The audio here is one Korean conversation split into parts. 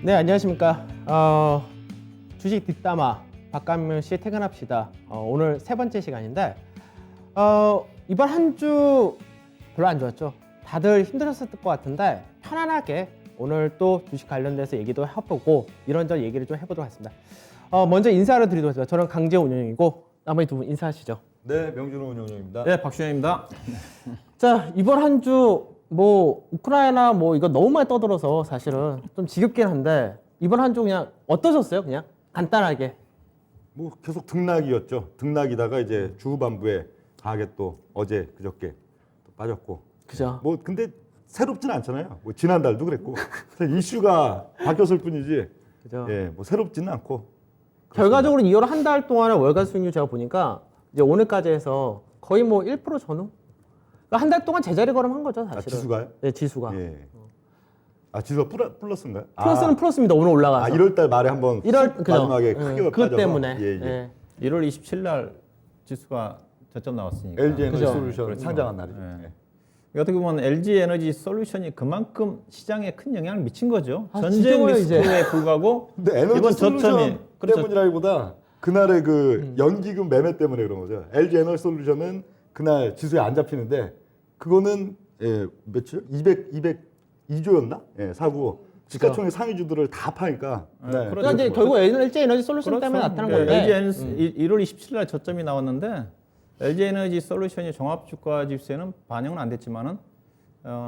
네, 안녕하십니까. 주식 뒷담화 박감명 씨 퇴근합시다. 오늘 세 번째 시간인데 이번 한 주 별로 안 좋았죠. 다들 힘들었을 것 같은데 편안하게 오늘 또 주식 관련돼서 얘기도 해보고 이런저런 얘기를 좀 해보도록 하겠습니다. 먼저 인사를 드리도록 하겠습니다. 저는 강재훈 운영이고 나머지 두 분 인사하시죠. 네, 명준호 운영입니다. 네, 박주현입니다. 자, 이번 한 주 뭐 우크라이나 뭐 이거 너무 많이 떠들어서 사실은 좀 지겹긴 한데 이번 한 주 그냥 어떠셨어요? 그냥 간단하게. 뭐 계속 등락이었죠. 등락이다가 이제 주후반부에 강하게 또 어제 그저께 또 빠졌고. 그죠? 뭐 근데 새롭진 않잖아요. 뭐 지난달도 그랬고 이슈가 바뀌었을 뿐이지. 그죠? 예, 뭐 새롭지는 않고. 결과적으로 2월 한 달 동안의 월간 수익률 제가 보니까 이제 오늘까지 해서 거의 뭐 1% 전후? 그러니까 한 달 동안 제자리 걸음한 거죠, 사실은. 아, 지수가요? 네, 지수가. 예. 아, 지수가 플러스인가요? 플러스는 플러스입니다. 오늘 올라가서. 아, 1월 달 말에 한번 1월 그죠? 마지막에 크게 그것 빠져서. 때문에. 예, 예. 예. 1월 27일 날 지수가 저점 나왔으니까. LG 에너지 그죠? 솔루션 그렇죠. 상장한 날이죠. 예. 예. 어떻게 보면 LG 에너지 솔루션이 그만큼 시장에 큰 영향을 미친 거죠. 아, 전쟁 지겨워요, 리스크에 불구하고 근데 에너지 이번 솔루션 저점이 그렇죠. 때문이라기보다 그날의 그 연기금 매매 때문에 그런 거죠. LG 에너지 솔루션은 그날 지수에 안 잡히는데 그거는 예, 며칠? 202조였나? 예, 사고 시가총액 상위주들을 다 파니까. 네, 네, 그러니까 이제 그렇죠. 결국 LG 에너지 솔루션 때문에 나타난 건데. LG 에너지 1월 27일 날 저점이 나왔는데 LG 에너지 솔루션이 종합주가 지수에는 반영은 안 됐지만은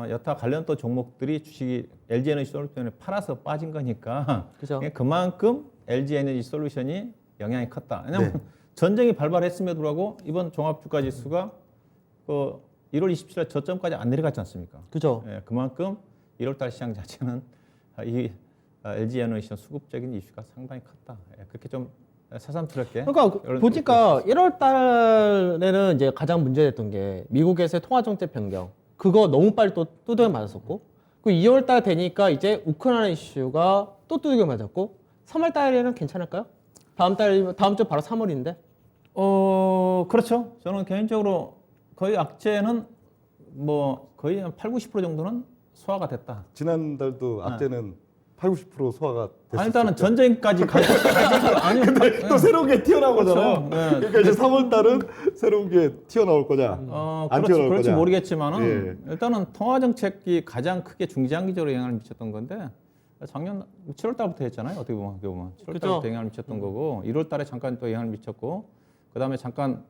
여타 관련 또 종목들이 주식이 LG 에너지 솔루션을 팔아서 빠진 거니까 그죠? 그만큼 LG 에너지 솔루션이 영향이 컸다. 왜냐하면 네. 전쟁이 발발했음에도 불구하고 이번 종합주가 지수가 그 1월 27일 저점까지 안 내려갔지 않습니까? 그죠? 예, 그만큼 1월달 시장 자체는 이 LG 에너지 수급적인 이슈가 상당히 컸다. 예, 그렇게 좀 새삼스럽게. 그러니까 보니까 1월 달에는 이제 가장 문제됐던 게 미국에서의 통화 정책 변경. 그거 너무 빨리 또 두들겨 맞았었고. 그 2월 달 되니까 이제 우크라이나 이슈가 또 두들겨 맞았고. 3월 달에는 괜찮을까요? 다음 주 바로 3월인데. 그렇죠. 저는 개인적으로 거의 악재는 뭐 거의 한 8, 90% 정도는 소화가 됐다. 지난달도 악재는 8, 90% 소화가 됐어요. 아니, 일단은 전쟁까지 가지 아니, 또 새로운 게 튀어나온 거잖아요. 그렇죠. 네. 그러니까 이제 3월 달은 새로운 게 튀어나올 거냐. 안 그렇지, 튀어나올 그렇지 거냐. 모르겠지만은 예. 일단은 통화 정책이 가장 크게 중장기적으로 영향을 미쳤던 건데 작년 7월 달부터 했잖아요. 어떻게 보면 7월 그죠. 달부터 영향을 미쳤던 거고 1월 달에 잠깐 또 영향을 미쳤고 그다음에 잠깐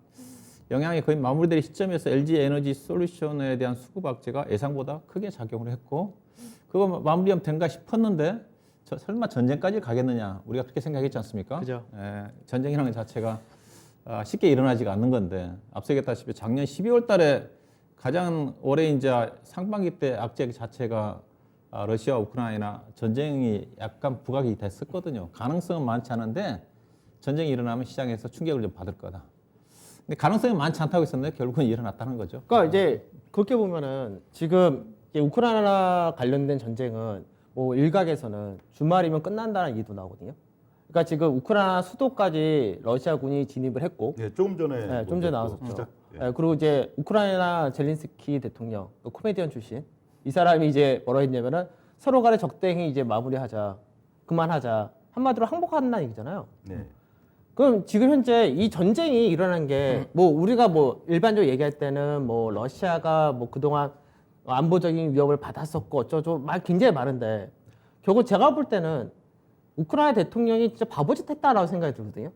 영향이 거의 마무리될 시점에서 LG 에너지 솔루션에 대한 수급 악재가 예상보다 크게 작용을 했고 그거 마무리하면 된가 싶었는데 설마 전쟁까지 가겠느냐 우리가 그렇게 생각했지 않습니까? 그죠. 예, 전쟁이라는 것 자체가 쉽게 일어나지가 않는 건데 앞서 얘기했다시피 작년 12월 달에 가장 올해 이제 상반기 때 악재 자체가 러시아 우크라이나 전쟁이 약간 부각이 됐었거든요. 가능성은 많지 않은데 전쟁이 일어나면 시장에서 충격을 좀 받을 거다. 근데 가능성이 많지 않다고 했었는데 결국은 일어났다는 거죠. 그러니까 이제 그렇게 보면은 지금 이제 우크라이나 관련된 전쟁은 뭐 일각에서는 주말이면 끝난다는 얘기도 나오거든요. 그러니까 지금 우크라이나 수도까지 러시아군이 진입을 했고, 예, 조금 전에 네, 좀 전에 나왔었죠. 시작. 예. 네, 그리고 이제 우크라이나 젤린스키 대통령, 그 코미디언 출신, 이 사람이 이제 뭐라 했냐면은 서로 간의 적대행위 이제 마무리하자, 그만하자, 한마디로 항복한다는 얘기잖아요. 네. 그럼 지금 현재 이 전쟁이 일어난 게 뭐 우리가 뭐 일반적으로 얘기할 때는 뭐 러시아가 뭐 그동안 안보적인 위협을 받았었고 어쩌고 말 굉장히 많은데 결국 제가 볼 때는 우크라이나 대통령이 진짜 바보짓 했다라고 생각이 들거든요.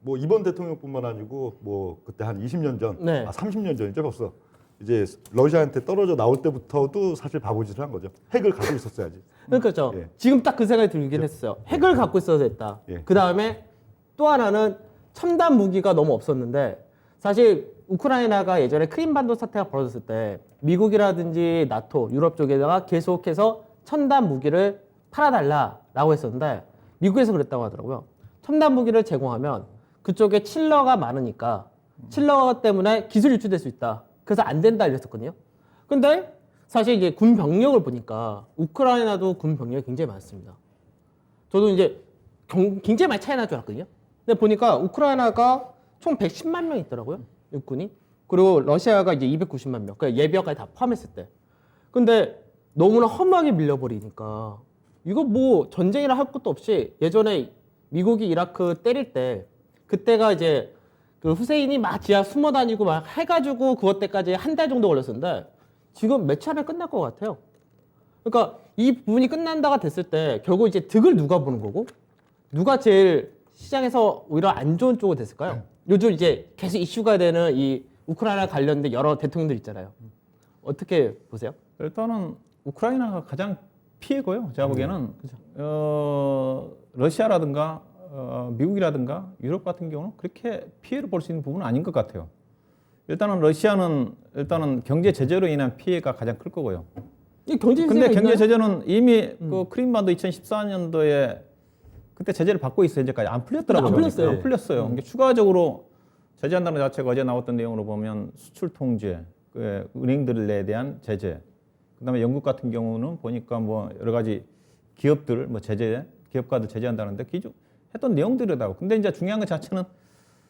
뭐 이번 대통령뿐만 아니고 뭐 그때 한 20년 전, 네. 30년 전이죠 벌써. 이제 러시아한테 떨어져 나올 때부터도 사실 바보짓을 한 거죠. 핵을 갖고 있었어야지. 그러니까 예. 지금 딱 그 생각이 들긴 했어요. 핵을 갖고 있어야 됐다. 예. 그 다음에 또 하나는 첨단 무기가 너무 없었는데 사실 우크라이나가 예전에 크림반도 사태가 벌어졌을 때 미국이라든지 나토, 유럽 쪽에다가 계속해서 첨단 무기를 팔아달라라고 했었는데 미국에서 그랬다고 하더라고요. 첨단 무기를 제공하면 그쪽에 칠러가 많으니까 칠러 때문에 기술 유출될 수 있다. 그래서 안 된다 이랬었거든요. 근데 사실 이제 군 병력을 보니까 우크라이나도 군 병력이 굉장히 많습니다. 저도 이제 굉장히 많이 차이 날 줄 알았거든요. 근데 보니까 우크라이나가 총 110만 명 있더라고요. 육군이. 그리고 러시아가 이제 290만 명. 그러니까 예비역까지 다 포함했을 때. 근데 너무나 허무하게 밀려버리니까 이거 뭐 전쟁이라 할 것도 없이 예전에 미국이 이라크 때릴 때 그때가 이제 그 후세인이 막 지하 숨어 다니고 막 해가지고 그것 때까지 한 달 정도 걸렸었는데 지금 몇 차례 끝날 것 같아요. 그러니까 이 부분이 끝난다가 됐을 때 결국 이제 득을 누가 보는 거고 누가 제일 시장에서 오히려 안 좋은 쪽으로 됐을까요? 요즘 이제 계속 이슈가 되는 이 우크라이나 관련된 여러 대통령들 있잖아요. 어떻게 보세요? 일단은 우크라이나가 가장 피해고요. 제가 보기에는 러시아라든가 미국이라든가 유럽 같은 경우는 그렇게 피해를 볼 수 있는 부분은 아닌 것 같아요. 일단은 러시아는 일단은 경제 제재로 인한 피해가 가장 클 거고요. 이 경제 근데 제재가 경제 있나요? 제재는 이미 그 크림반도 2014년도에 그때 제재를 받고 있어요. 이제까지 안 풀렸더라고요. 안 풀렸어요. 안 풀렸어요. 그러니까 추가적으로 제재한다는 자체가 어제 나왔던 내용으로 보면 수출 통제, 그 은행들에 대한 제재, 그다음에 영국 같은 경우는 보니까 뭐 여러 가지 기업들 뭐 제재, 기업가들 제재한다는데 기존 했던 내용들이라고. 근데 이제 중요한 것 자체는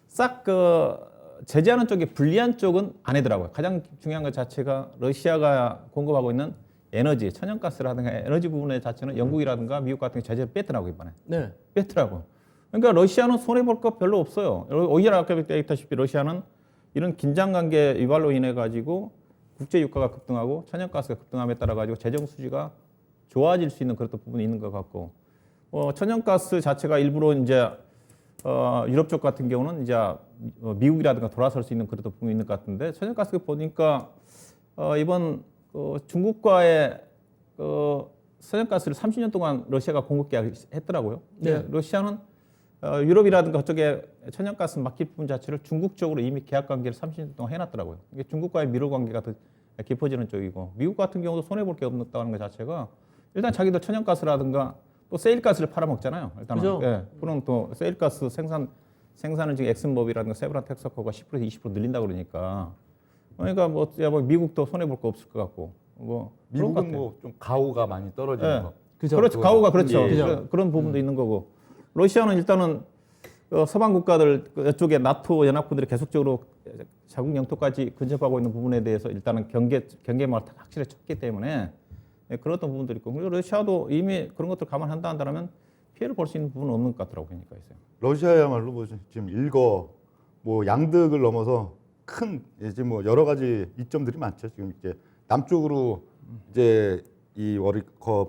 싹 그 제재하는 쪽이 불리한 쪽은 아니더라고요. 가장 중요한 것 자체가 러시아가 공급하고 있는 에너지, 천연가스라든가 에너지 부분의 자체는 영국이라든가 미국 같은 게 제재를 뺐더라고요, 이번에. 네. 뺐더라고요. 그러니까 러시아는 손해볼 거 별로 없어요. 오히려 아까 얘기했다시피 러시아는 이런 긴장관계 유발로 인해 가지고 국제 유가가 급등하고 천연가스가 급등함에 따라 가지고 재정 수지가 좋아질 수 있는 그런 부분이 있는 것 같고, 천연가스 자체가 일부러 이제 유럽 쪽 같은 경우는 이제 미국이라든가 돌아설 수 있는 그런 부분이 있는 것 같은데, 천연가스 보니까 이번 중국과의 천연가스를 30년 동안 러시아가 공급 계약했더라고요. 네. 러시아는 유럽이라든가 그쪽에 천연가스 막힐 부분 자체를 중국 쪽으로 이미 계약 관계를 30년 동안 해놨더라고요. 이게 중국과의 미로 관계가 더 깊어지는 쪽이고, 미국 같은 경우도 손해볼 게 없다는 것 자체가 일단 자기들 천연가스라든가 또 세일가스를 팔아먹잖아요. 일단은. 그죠? 예. 그럼 또 세일가스 생산을 지금 엑슨모빌이라든가 세브란 텍사코가 10%에서 20% 늘린다 그러니까. 그러니까 뭐 미국도 손해볼 거 없을 것 같고. 뭐 그런 것 미국은 같아요. 뭐 좀 가오가 많이 떨어지는 예. 거. 그죠? 그렇죠. 가오가 그렇죠. 예. 그죠. 그런 부분도 있는 거고. 러시아는 일단은 서방 국가들 이쪽에 나토 연합군들이 계속적으로 자국 영토까지 근접하고 있는 부분에 대해서 일단은 경계망을 확실히 쳤기 때문에 그런 어떤 부분들이 있고, 그리고 러시아도 이미 그런 것들 감안한다 한다면 피해를 볼 수 있는 부분은 없는 것 같더라고요. 그러니까 있어요. 러시아야말로 뭐 지금 뭐 양득을 넘어서 큰 이제 뭐 여러 가지 이점들이 많죠. 지금 이제 남쪽으로 이제 이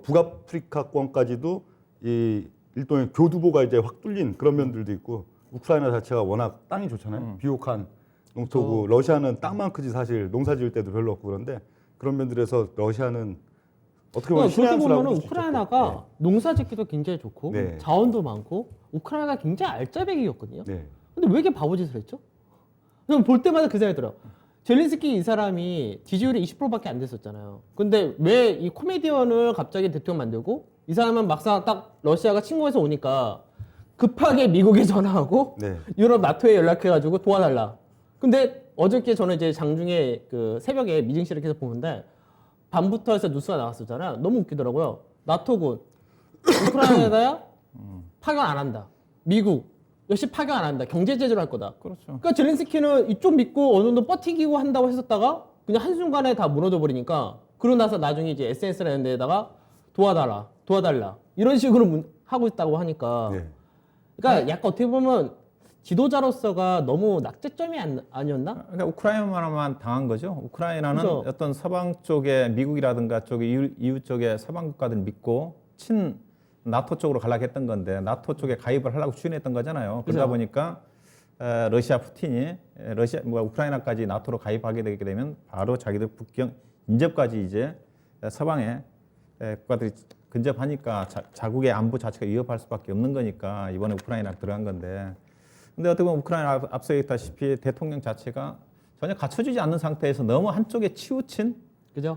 북아프리카권까지도 이 일종의 교두보가 이제 확 뚫린 그런 면들도 있고, 우크라이나 자체가 워낙 땅이 좋잖아요. 비옥한 농토고, 러시아는 땅만 크지 사실 농사 지을 때도 별로 없고, 그런데 그런 면들에서 러시아는 어떻게 보면 그러니까 그렇게 신의 한 보면 수라고 우크라이나가 농사짓기도 굉장히 좋고 네. 자원도 많고 우크라이나가 굉장히 알짜배기였거든요. 네. 근데 왜 이렇게 바보짓을 했죠? 그냥 볼 때마다 그 생각이 들어요. 젤렌스키 이 사람이 지지율이 20%밖에 안 됐었잖아요. 근데 왜 이 코미디언을 갑자기 대통령 만들고, 이 사람은 막상 딱 러시아가 침공해서 오니까 급하게 미국에 전화하고 네. 유럽 나토에 연락해가지고 도와달라. 근데 어저께 저는 이제 장중에 그 새벽에 미증실을 계속 보는데 밤부터 해서 뉴스가 나왔었잖아요. 너무 웃기더라고요. 나토군 우크라이나에다 파견 안 한다. 미국 역시 파견 안 한다. 경제 제재로 할 거다. 그렇죠. 그러니까 젤렌스키는 이쪽 믿고 어느 정도 버티기고 한다고 했었다가 그냥 한순간에 다 무너져 버리니까, 그러고 나서 나중에 이제 SNS라는 데다가 도와달라 이런 식으로 하고 있다고 하니까, 네. 그러니까 약간 어떻게 보면 지도자로서가 너무 낙제점이 아니었나? 그러니까 우크라이나만 당한 거죠. 우크라이나는 그죠. 어떤 서방 쪽에 미국이라든가 쪽에 EU 쪽에 서방 국가들 믿고 친 나토 쪽으로 가려고 했던 건데, 나토 쪽에 가입을 하려고 추진했던 거잖아요. 그러다 그죠. 보니까 러시아 푸틴이 우크라이나까지 나토로 가입하게 되게 되면 바로 자기들 국경 인접까지 이제 서방의 국가들이 근접하니까 자국의 안보 자체가 위협할 수밖에 없는 거니까 이번에 우크라이나 들어간 건데, 근데 어떻게 보면 우크라이나 앞서 얘기했다시피 대통령 자체가 전혀 갖춰주지 않는 상태에서 너무 한쪽에 치우친 그죠?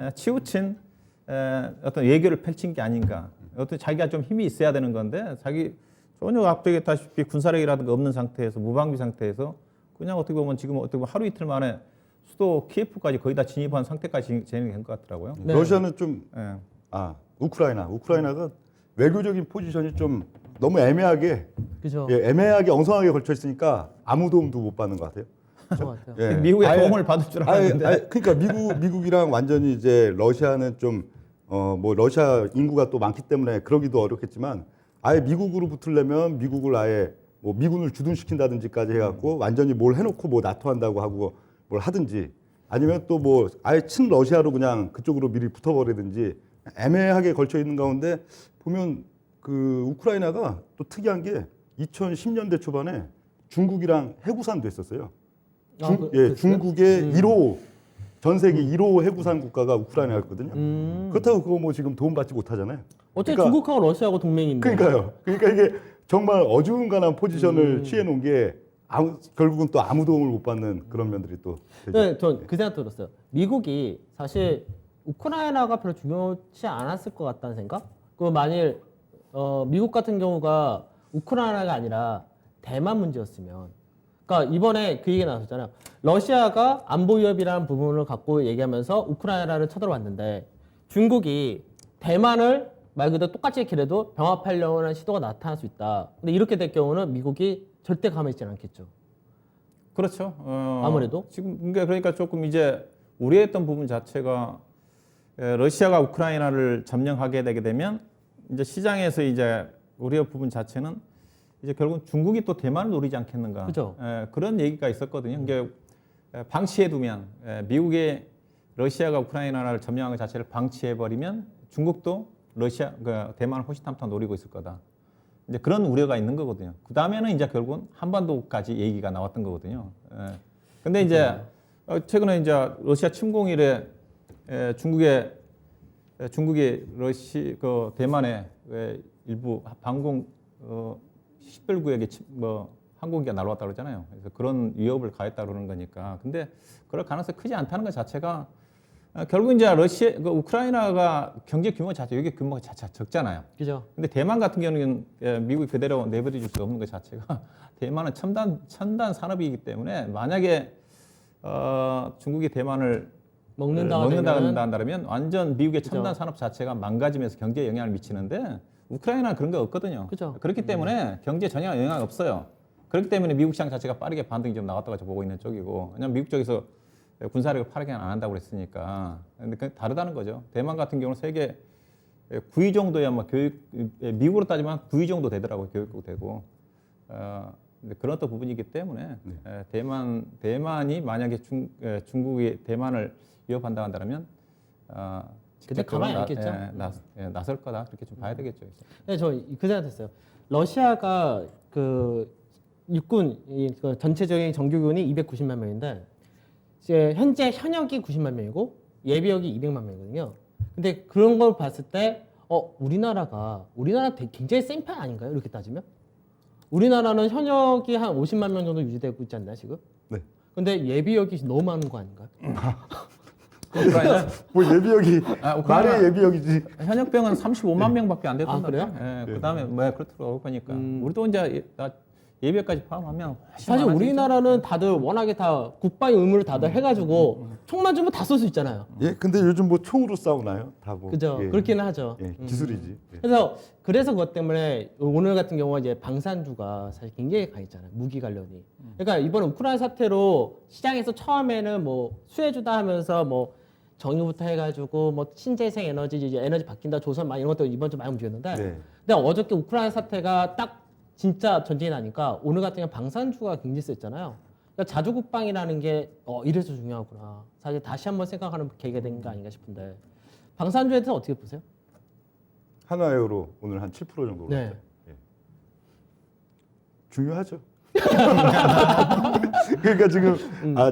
어떤 외교를 펼친 게 아닌가. 어떤 자기가 좀 힘이 있어야 되는 건데, 자기 전혀 앞서 얘기했다시피 군사력이라든가 없는 상태에서 무방비 상태에서 그냥 어떻게 보면 지금 어떻게 보면 하루 이틀 만에 수도 키예프까지 거의 다 진입한 상태까지 진행된 것 같더라고요. 네. 러시아는 좀 예. 우크라이나가 외교적인 포지션이 좀 너무 애매하게 그죠? 애매하게 엉성하게 걸쳐 있으니까 아무 도움도 못 받는 것 같아요. 그런 것 같아요. 예. 미국의 아예- 도움을 받을 줄 알았는데. 그러니까 미국이랑 완전히 이제 러시아는 좀 뭐 러시아 인구가 또 많기 때문에 그러기도 어렵겠지만 아예 미국으로 붙으려면 미국을 아예 뭐 미군을 주둔시킨다든지까지 해갖고 완전히 뭘 해놓고 뭐 나토 한다고 하고 뭘 하든지 아니면 또 뭐 아예 친러시아로 그냥 그쪽으로 미리 붙어버리든지 애매하게 걸쳐 있는 가운데 보면 그 우크라이나가 또 특이한 게 2010년대 초반에 중국이랑 해구산도 했었어요. 중국의 1호 전 세계 1호 해구산 국가가 우크라이나였거든요. 그렇다고 그거 뭐 지금 도움 받지 못하잖아요. 어차피 그러니까- 중국하고 러시아하고 동맹인데. 그러니까요. 그러니까 이게 정말 어중간한 포지션을 취해 놓은 게 결국은 또 아무 도움을 못 받는 그런 면들이 또 되죠. 네, 전 그 생각 들었어요. 미국이 사실 우크라이나가 별로 중요치 않았을 것 같다는 생각? 그 만일 미국 같은 경우가 우크라이나가 아니라 대만 문제였으면, 그러니까 이번에 그 얘기 나왔었잖아요. 러시아가 안보 위협이라는 부분을 갖고 얘기하면서 우크라이나를 쳐들어왔는데 중국이 대만을 말 그대로 똑같이 길해도 병합하려고 하는 시도가 나타날 수 있다. 근데 이렇게 될 경우는 미국이 절대 가만히 있지는 않겠죠. 그렇죠. 아무래도? 지금 그러니까 조금 이제 우려했던 부분 자체가 러시아가 우크라이나를 점령하게 되게 되면 이제 시장에서 이제 우려 부분 자체는 이제 결국 중국이 또 대만을 노리지 않겠는가. 그죠. 그런 얘기가 있었거든요. 이게 방치해두면 미국이 러시아가 우크라이나를 점령한 것 자체를 방치해버리면 중국도 대만을 호시탐탐 노리고 있을 거다. 이제 그런 우려가 있는 거거든요. 그 다음에는 이제 결국은 한반도까지 얘기가 나왔던 거거든요. 근데 이제 최근에 이제 러시아 침공 이래 중국이 대만에 일부 방공 10별구역에 항공기가 날아왔다 그러잖아요. 그래서 그런 위협을 가했다 그러는 거니까. 근데 그럴 가능성이 크지 않다는 것 자체가 결국 이제 우크라이나가 경제 규모 자체, 여기 규모가 자체 적잖아요. 그죠? 근데 대만 같은 경우는 미국이 그대로 내버려 줄 수 없는 것 자체가 대만은 첨단 산업이기 때문에 만약에 중국이 대만을 먹는다 한다면 완전 미국의 첨단 산업 자체가 망가지면서 경제에 영향을 미치는데 우크라이나는 그런 거 없거든요. 그죠. 그렇기 때문에 경제 전혀 영향이 없어요. 그렇기 때문에 미국 시장 자체가 빠르게 반등이 좀 나왔다고 보고 있는 쪽이고, 왜냐면 미국 쪽에서 군사력을 빠르게 안 한다고 그랬으니까. 근데 그 다르다는 거죠. 대만 같은 경우는 세계 9위 정도야 뭐 미국으로 따지면 9위 정도 되더라고요. 교육국 되고. 근데 그런 또 부분이기 때문에 대만이 만약에 중국이 대만을 위협한다 한다면 근데 가만히 안 있겠죠. 나설 거다 그렇게 좀 봐야 되겠죠. 네, 저 그 생각 했어요. 러시아가 그 육군 그 전체적인 정규군이 290만 명인데 이제 현재 현역이 90만 명이고 예비역이 200만 명이거든요. 근데 그런 걸 봤을 때 우리나라 굉장히 센 편 아닌가요? 이렇게 따지면 우리나라는 현역이 한 50만 명 정도 유지되고 있지 않나요 지금? 네. 근데 예비역이 너무 많은 거 아닌가요? 우크라이나 뭐 예비역이 우크라이나- 말의 예비역이지. 현역병은 35만 명밖에 안 됐던데. 그래요? 그다음에 그렇더라고 보니까 우리도 이제 예비역까지 포함하면 훨씬 사실 많아지겠죠. 우리나라는 다들 워낙에 다 국방의 의무를 다들 해가지고 총만 주면 다 쏠 수 있잖아요. 예, 근데 요즘 뭐 총으로 싸우나요? 다 뭐. 그죠? 예. 그렇기는 하죠. 예, 기술이지. 예. 그래서 그것 때문에 오늘 같은 경우가 이제 방산주가 사실 굉장히 강했잖아요. 무기 관련이. 그러니까 이번 우크라이나 사태로 시장에서 처음에는 뭐 수혜주다 하면서 뭐 정유부터 해가지고 뭐 신재생 에너지 이제 에너지 바뀐다 조선 막 이런 것도 이번 주 많이 움직였는데, 네. 근데 어저께 우크라이나 사태가 딱 진짜 전쟁이 나니까 오늘 같은 경우 방산주가 굉장히 셌잖아요. 그러니까 자주국방이라는 게 이래서 중요하구나. 사실 다시 한번 생각하는 계기가 된 거 아닌가 싶은데 방산주에 대해서 어떻게 보세요? 하나에어로 오늘 한 7% 정도 올랐어요. 네. 예. 중요하죠. 그러니까 지금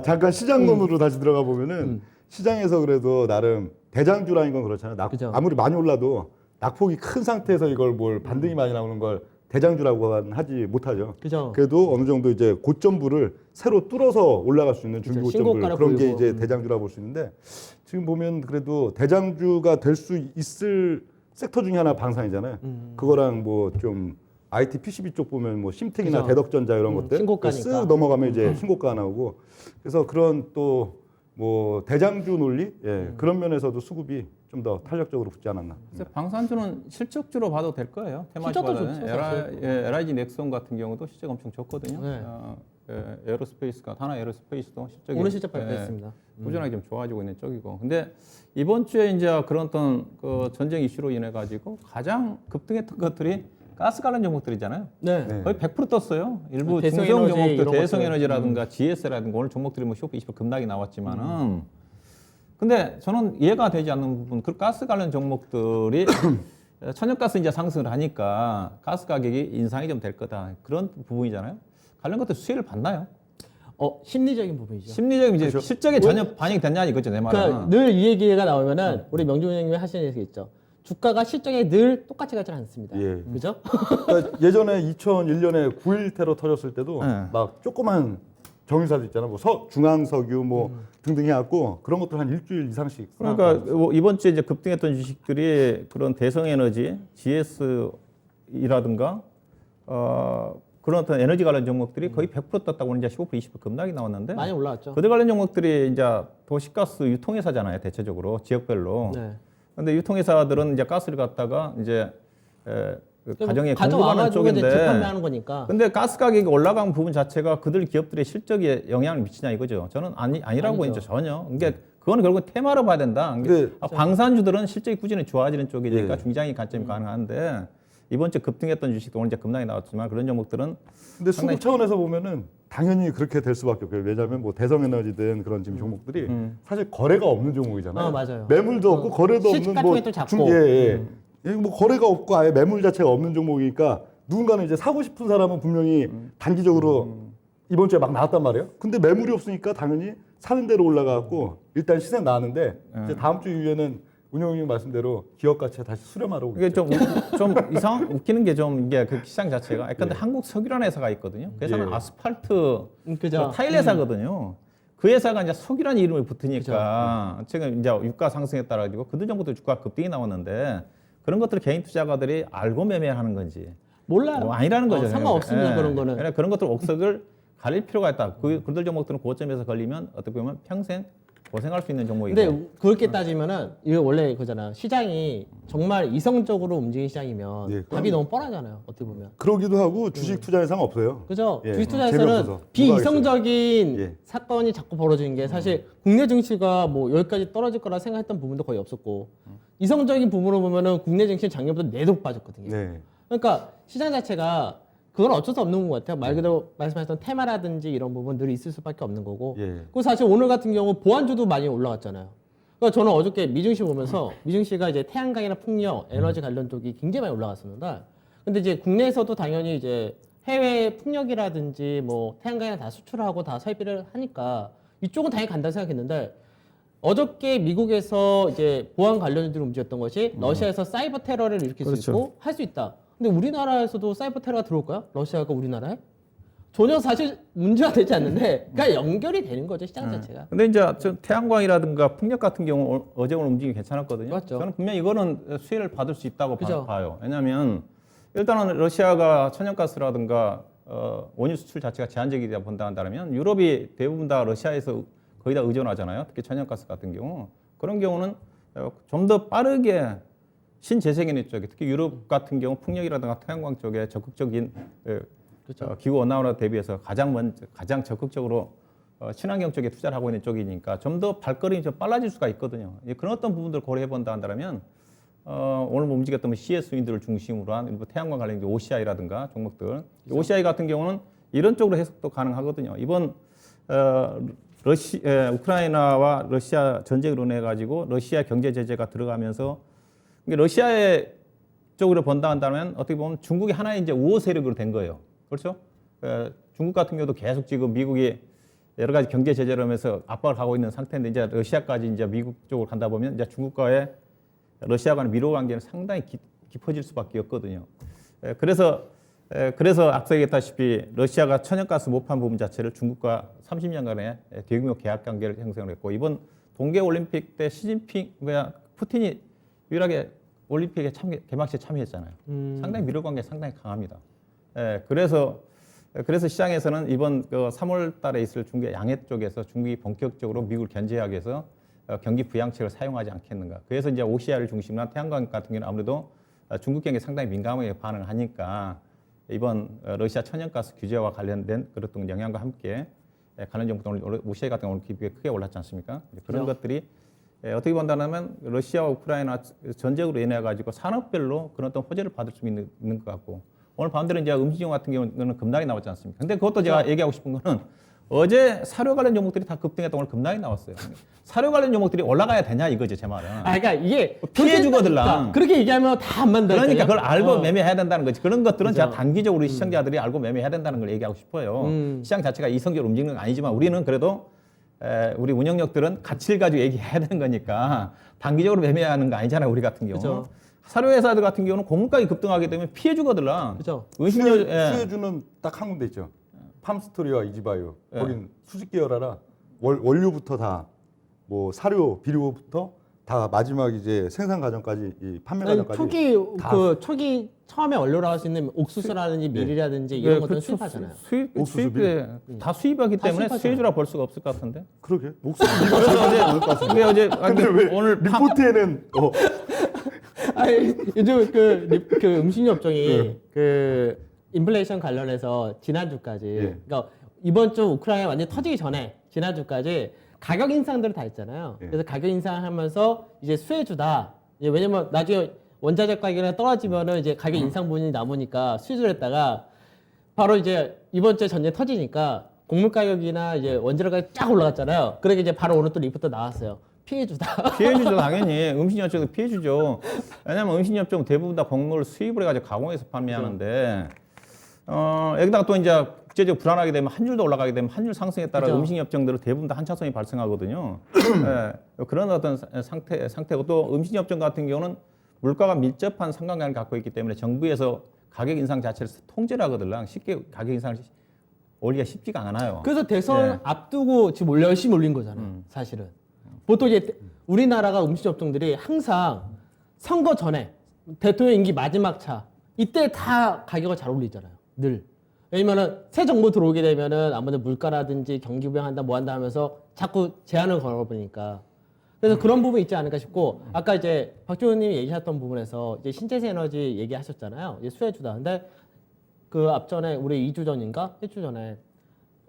잠깐 시장론으로 다시 들어가 보면은 시장에서 그래도 나름 대장주라는 건 그렇잖아요. 그죠. 아무리 많이 올라도 낙폭이 큰 상태에서 이걸 뭘 반등이 많이 나오는 걸 대장주라고 하지 못하죠. 그죠. 그래도 어느 정도 이제 고점부를 새로 뚫어서 올라갈 수 있는 중기 그죠. 고점부 신고가를 그런 게 보이고. 이제 대장주라고 볼 수 있는데 지금 보면 그래도 대장주가 될 수 있을 섹터 중에 하나 방산이잖아요. 그거랑 뭐 좀 IT PCB 쪽 보면 뭐 심택이나 그죠. 대덕전자 이런 것들 신고가니까. 쓱 넘어가면 이제 신고가가 나오고 그래서 그런 또 뭐 대장주 논리 그런 면에서도 수급이 좀 더 탄력적으로 붙지 않았나. 그래서 방산주는 실적주로 봐도 될 거예요. 테마주 실적도 봐도 좋죠, 사실. LIG 넥슨 같은 경우도 실적 엄청 좋거든요. 네. 에어로스페이스가 하나 에어로스페이스도 실적이 오늘 실적 발표했습니다. 꾸준하게 좀 좋아지고 있는 쪽이고. 근데 이번 주에 이제 그런 어떤 그 전쟁 이슈로 인해 가지고 가장 급등했던 것들이 가스 관련 종목들이잖아요. 네. 네. 거의 100% 떴어요. 일부 대성 중소형 에너지 종목들, 이런 대성 것들. 에너지라든가 GS라든가 오늘 종목들이 뭐 쇼크 20% 급락이 나왔지만은 근데 저는 이해가 되지 않는 부분, 그 가스 관련 종목들이 천연가스 이제 상승을 하니까 가스 가격이 인상이 좀 될 거다. 그런 부분이잖아요. 관련 것들 수혜를 받나요? 심리적인 부분이죠. 심리적인 이제 실적에 전혀 반영됐냐 이거죠, 내 말은. 그러니까 늘 이 얘기가 나오면은 우리 명중 원장님이 하시는 얘기 있죠. 주가가 실적에 늘 똑같이 가지 않습니다. 예. 그죠? 그러니까 예전에 2001년에 9.1 테러 터졌을 때도 네. 막 조그만 정유사도 있잖아. 뭐 중앙석유 뭐 등등 해갖고 그런 것들 한 일주일 이상씩. 그러니까 뭐 이번 주에 이제 급등했던 주식들이 그런 대성에너지, GS이라든가 그런 어떤 에너지 관련 종목들이 거의 100% 떴다고 이제 15% 20% 급락이 나왔는데 많이 올라왔죠. 그들 관련 종목들이 이제 도시가스 유통회사잖아요, 대체적으로 지역별로. 네. 근데 유통회사들은 이제 가스를 갖다가 이제 그 가정에 공급하는 가져와가지고 이제 쪽인데. 재판매하는 거니까. 근데 가스 가격이 올라간 부분 자체가 그들 기업들의 실적에 영향을 미치냐 이거죠. 저는 아니라고 아니죠. 이제 전혀. 그러니까 그거는 결국 테마로 봐야 된다. 근데 방산주들은 실적이 꾸준히 좋아지는 쪽이니까 예. 중장기 관점이 가능한데 이번 주 급등했던 주식도 오늘 이제 급락이 나왔지만 그런 종목들은 근데 상당히- 수급 차원에서 보면은 당연히 그렇게 될 수밖에 없고요. 왜냐하면 뭐 대성에너지든 그런 지금 종목들이 사실 거래가 없는 종목이잖아요. 맞아요. 매물도 없고 거래도 시집 없는 같은 뭐 게또 작고. 뭐 거래가 없고 아예 매물 자체가 없는 종목이니까 누군가는 이제 사고 싶은 사람은 분명히 단기적으로 이번 주에 막 나왔단 말이에요. 근데 매물이 없으니까 당연히 사는 대로 올라가고 일단 시세 나왔는데 이제 다음 주 이후에는 운영님 말씀대로 기업 가치가 다시 수렴하러 오겠죠. 이게 좀 웃기는 게 좀 이게 그 시장 자체가 근데 한국 석유라는 회사가 있거든요. 그 회사는 예. 아스팔트 그죠. 타일 회사거든요. 그 회사가 이제 석유라는 이름이 붙으니까 지금 이제 유가 상승에 따라 가지고 그들 정도도 주가 급등이 나왔는데 그런 것들을 개인 투자가들이 알고 매매하는 건지 몰라요. 뭐 아니라는 거죠. 상관없습니다. 그런 거는. 그러니까 그런 것들 옥석을 가릴 필요가 있다. 그들 종목들은 고점에서 걸리면 어떻게 보면 평생 고생할 수 있는 종목이고. 근데 그렇게 따지면은 이거 원래 그잖아. 시장이 정말 이성적으로 움직이는 시장이면 예, 답이 너무 뻔하잖아요. 어떻게 보면. 그러기도 하고 주식 투자 예상 없어요. 그죠? 예, 주식 투자에서는 재미없어서. 비이성적인 예. 사건이 자꾸 벌어지는 게 사실 국내 증시가 뭐 여기까지 떨어질 거라 생각했던 부분도 거의 없었고 이성적인 부분으로 보면은 국내 증시 작년보다 내도 빠졌거든요. 네. 그러니까 시장 자체가 그건 어쩔 수 없는 것 같아요. 말 그대로 말씀하셨던 테마라든지 이런 부분들이 있을 수밖에 없는 거고. 예. 그리고 사실 오늘 같은 경우 보안주도 많이 올라왔잖아요. 그러니까 저는 어저께 미증시 보면서 미증시가 이제 태양광이나 풍력, 에너지 관련 쪽이 굉장히 많이 올라갔었는데, 근데 이제 국내에서도 당연히 이제 해외 풍력이라든지 뭐 태양광이나 다 수출하고 다 설비를 하니까 이쪽은 당연히 간다고 생각했는데, 어저께 미국에서 이제 보안 관련주들이 움직였던 것이 러시아에서 사이버 테러를 일으킬 수 그렇죠. 있고 할 수 있다. 근데 우리나라에서도 사이버 테러가 들어올까요? 러시아가 우리나라에? 전혀 사실 문제가 되지 않는데, 그러니까 연결이 되는 거죠, 시장 자체가. 근데 이제 저 태양광이라든가 풍력 같은 경우 어제 오늘 움직임이 괜찮았거든요. 맞죠. 저는 분명 히 이거는 수혜를 받을 수 있다고 그죠. 봐요. 왜냐하면 일단은 러시아가 천연가스라든가 원유 수출 자체가 제한적이다 본다 한다면 유럽이 대부분 다 러시아에서 거의 다 의존하잖아요. 특히 천연가스 같은 경우 그런 경우는 좀 더 빠르게 신재생에너지 쪽에 특히 유럽 같은 경우 풍력이라든가 태양광 쪽에 적극적인 기후 온난화 대비해서 가장 적극적으로 친환경 쪽에 투자를 하고 있는 쪽이니까 좀 더 발걸음이 좀 빨라질 수가 있거든요. 그런 어떤 부분들을 고려해 본다 한다면 오늘 움직였던 CS 윈드를 중심으로 한 일부 태양광 관련된 OCI라든가 종목들, OCI 같은 경우는 이런 쪽으로 해석도 가능하거든요. 이번 우크라이나와 러시아 전쟁으로 인해 가지고 러시아 경제 제재가 들어가면서 러시아의 쪽으로 본다 한다면 어떻게 보면 중국이 하나의 이제 우호 세력으로 된 거예요. 그렇죠? 중국 같은 경우도 계속 지금 미국이 여러 가지 경제 제재를 하면서 압박을 하고 있는 상태인데 이제 러시아까지 이제 미국 쪽으로 간다 보면 이제 중국과의 러시아 간의 미로 관계는 상당히 깊어질 수밖에 없거든요. 그래서 앞서 얘기했다시피 러시아가 천연가스 모판 부분 자체를 중국과 30년간의 대규모 계약 관계를 형성을 했고 이번 동계올림픽 때 푸틴이 유일하게 올림픽에 개막식에 참여했잖아요. 상당히 미로 관계 상당히 강합니다. 그래서 시장에서는 이번 3월 달에 있을 중국의 양해 쪽에서 중국이 본격적으로 미국을 견제하기 위해서 경기 부양책을 사용하지 않겠는가. 그래서 이제 OCI를 중심으로 한 태양광 같은 경우는 아무래도 중국 경기에 상당히 민감하게 반응을 하니까 이번 러시아 천연가스 규제와 관련된 그런 영향과 함께 관련 정보도 오늘 무시해 같은 경우 오늘 크게 올랐지 않습니까? 그런 그렇죠. 것들이 어떻게 본다면 러시아와 우크라이나 전쟁으로 인해 가지고 산업별로 그런 어떤 호재를 받을 수 있는 것 같고 오늘 반대로 이제 음식용 같은 경우는 급락이 나왔지 않습니까? 근데 그것도 제가 얘기하고 싶은 거는 어제 사료 관련 종목들이 다 급등했다 오늘 급락이 나왔어요. 사료 관련 종목들이 올라가야 되냐 이거지 제 말은. 그러니까 이게 피해 주거들랑. 그렇게 얘기하면 다 안 만다. 그러니까 그걸 알고 매매해야 된다는 거지. 그런 것들은 그죠. 제가 단기적으로 우리 시청자들이 알고 매매해야 된다는 걸 얘기하고 싶어요. 시장 자체가 이성적으로 움직이는 건 아니지만 우리는 그래도 우리 운영력들은 가치를 가지고 얘기해야 되는 거니까 단기적으로 매매하는 거 아니잖아요. 우리 같은 경우. 그죠. 사료회사들 같은 경우는 고물가가 급등하게 되면 피해 주거들랑. 그죠. 수혜주는 딱 한 군데 있죠. 팜스토리와 이지바이오. 예. 거긴 수직 계열하라. 원료부터 다 뭐 사료, 비료부터 다 마지막 이제 생산 과정까지 이 판매 과정까지 초기 처음에 원료로 할 수 있는 옥수수라든지 밀이라든지 이런 것들은 수입하잖아요. 옥수수 다 수입하기 다 때문에 수입하잖아요. 수혜주라 볼 수가 없을 것 같은데. 그러게. 목소리 이거 제일 많을 것 같은데. 그게 어제 근데 왜 오늘 리포트에는 아니, 요즘 그 음식료 업종이 그 인플레이션 관련해서 지난주까지 예. 그러니까 이번 주 우크라이나 완전 터지기 전에 지난주까지 가격 인상들을 다 했잖아요. 예. 그래서 가격 인상하면서 이제 수혜주다. 이제 왜냐면 나중에 원자재 가격이 떨어지면은 이제 가격 인상 부분이 남으니까 수혜주를 했다가 바로 이제 이번 주에 전쟁 터지니까 곡물 가격이나 이제 원재료 가격이 쫙 올라갔잖아요. 그러니까 이제 바로 오늘 또 리포트 나왔어요. 피해주다. 피해주죠 당연히 음식료업종도 피해주죠. 왜냐하면 음식료업종 대부분 다 곡물을 수입을 해가지고 가공해서 판매하는데 여기다가 또 이제 국제적으로 불안하게 되면 환율도 올라가게 되면 환율 상승에 따라 그죠. 음식료업종들은 대부분 다 한차선이 발생하거든요. 예, 그런 어떤 상태고 또 음식료업종 같은 경우는 물가가 밀접한 상관관계를 갖고 있기 때문에 정부에서 가격 인상 자체를 통제를 하거든요. 쉽게 가격 인상을 올리기가 쉽지가 않아요. 그래서 대선 예. 앞두고 지금 열심히 올린 거잖아요. 사실은. 보통 이제 우리나라가 음식 업종들이 항상 선거 전에 대통령 임기 마지막 차 이때 다 가격을 잘 올리잖아요. 늘. 왜냐면은 새 정부 들어오게 되면은 아무래도 물가라든지 경기 부양한다 뭐 한다 하면서 자꾸 제한을 걸어보니까 그래서 그런 부분이 있지 않을까 싶고 아까 이제 박주호 님이 얘기하셨던 부분에서 이제 신재생 에너지 얘기하셨잖아요. 이제 수혜주다. 근데 그 앞전에 우리 2주 전인가 1주 전에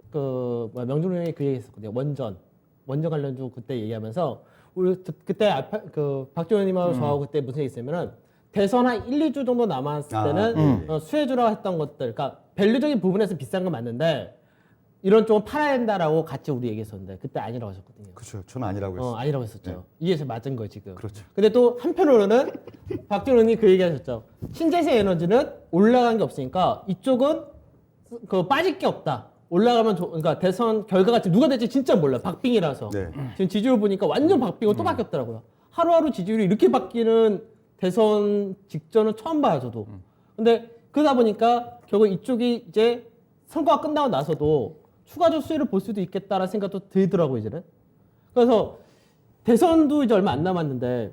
그 명준님이 그 얘기했었거든요. 원전 관련주 그때 얘기하면서 우리 그때 그 박주호님하고 저하고 그때 무슨 얘기 했냐면은 대선 한 1, 2주 정도 남았을 때는 수혜주라고 했던 것들, 그러니까 밸류적인 부분에서 비싼 건 맞는데 이런 쪽은 팔아야 된다라고 같이 우리 얘기했었는데 그때 아니라고 하셨거든요. 그렇죠. 저는 아니라고 했어요. 아니라고 했었죠. 이게 맞은 거예요 지금. 그렇죠. 근데 또 한편으로는 박준호님 그 얘기하셨죠. 신재생 에너지는 올라간 게 없으니까 이쪽은 그 빠질 게 없다. 올라가면 그러니까 대선 결과가 지금 누가 될지 진짜 몰라. 박빙이라서. 네. 지금 지지율 보니까 완전 박빙으로 또 바뀌었더라고요. 하루하루 지지율이 이렇게 바뀌는 대선 직전은 처음 봐요 저도. 근데 그러다 보니까 결국 이쪽이 이제 선거가 끝나고 나서도 추가적 수혜를 볼 수도 있겠다라는 생각도 들더라고요 이제는. 그래서 대선도 이제 얼마 안 남았는데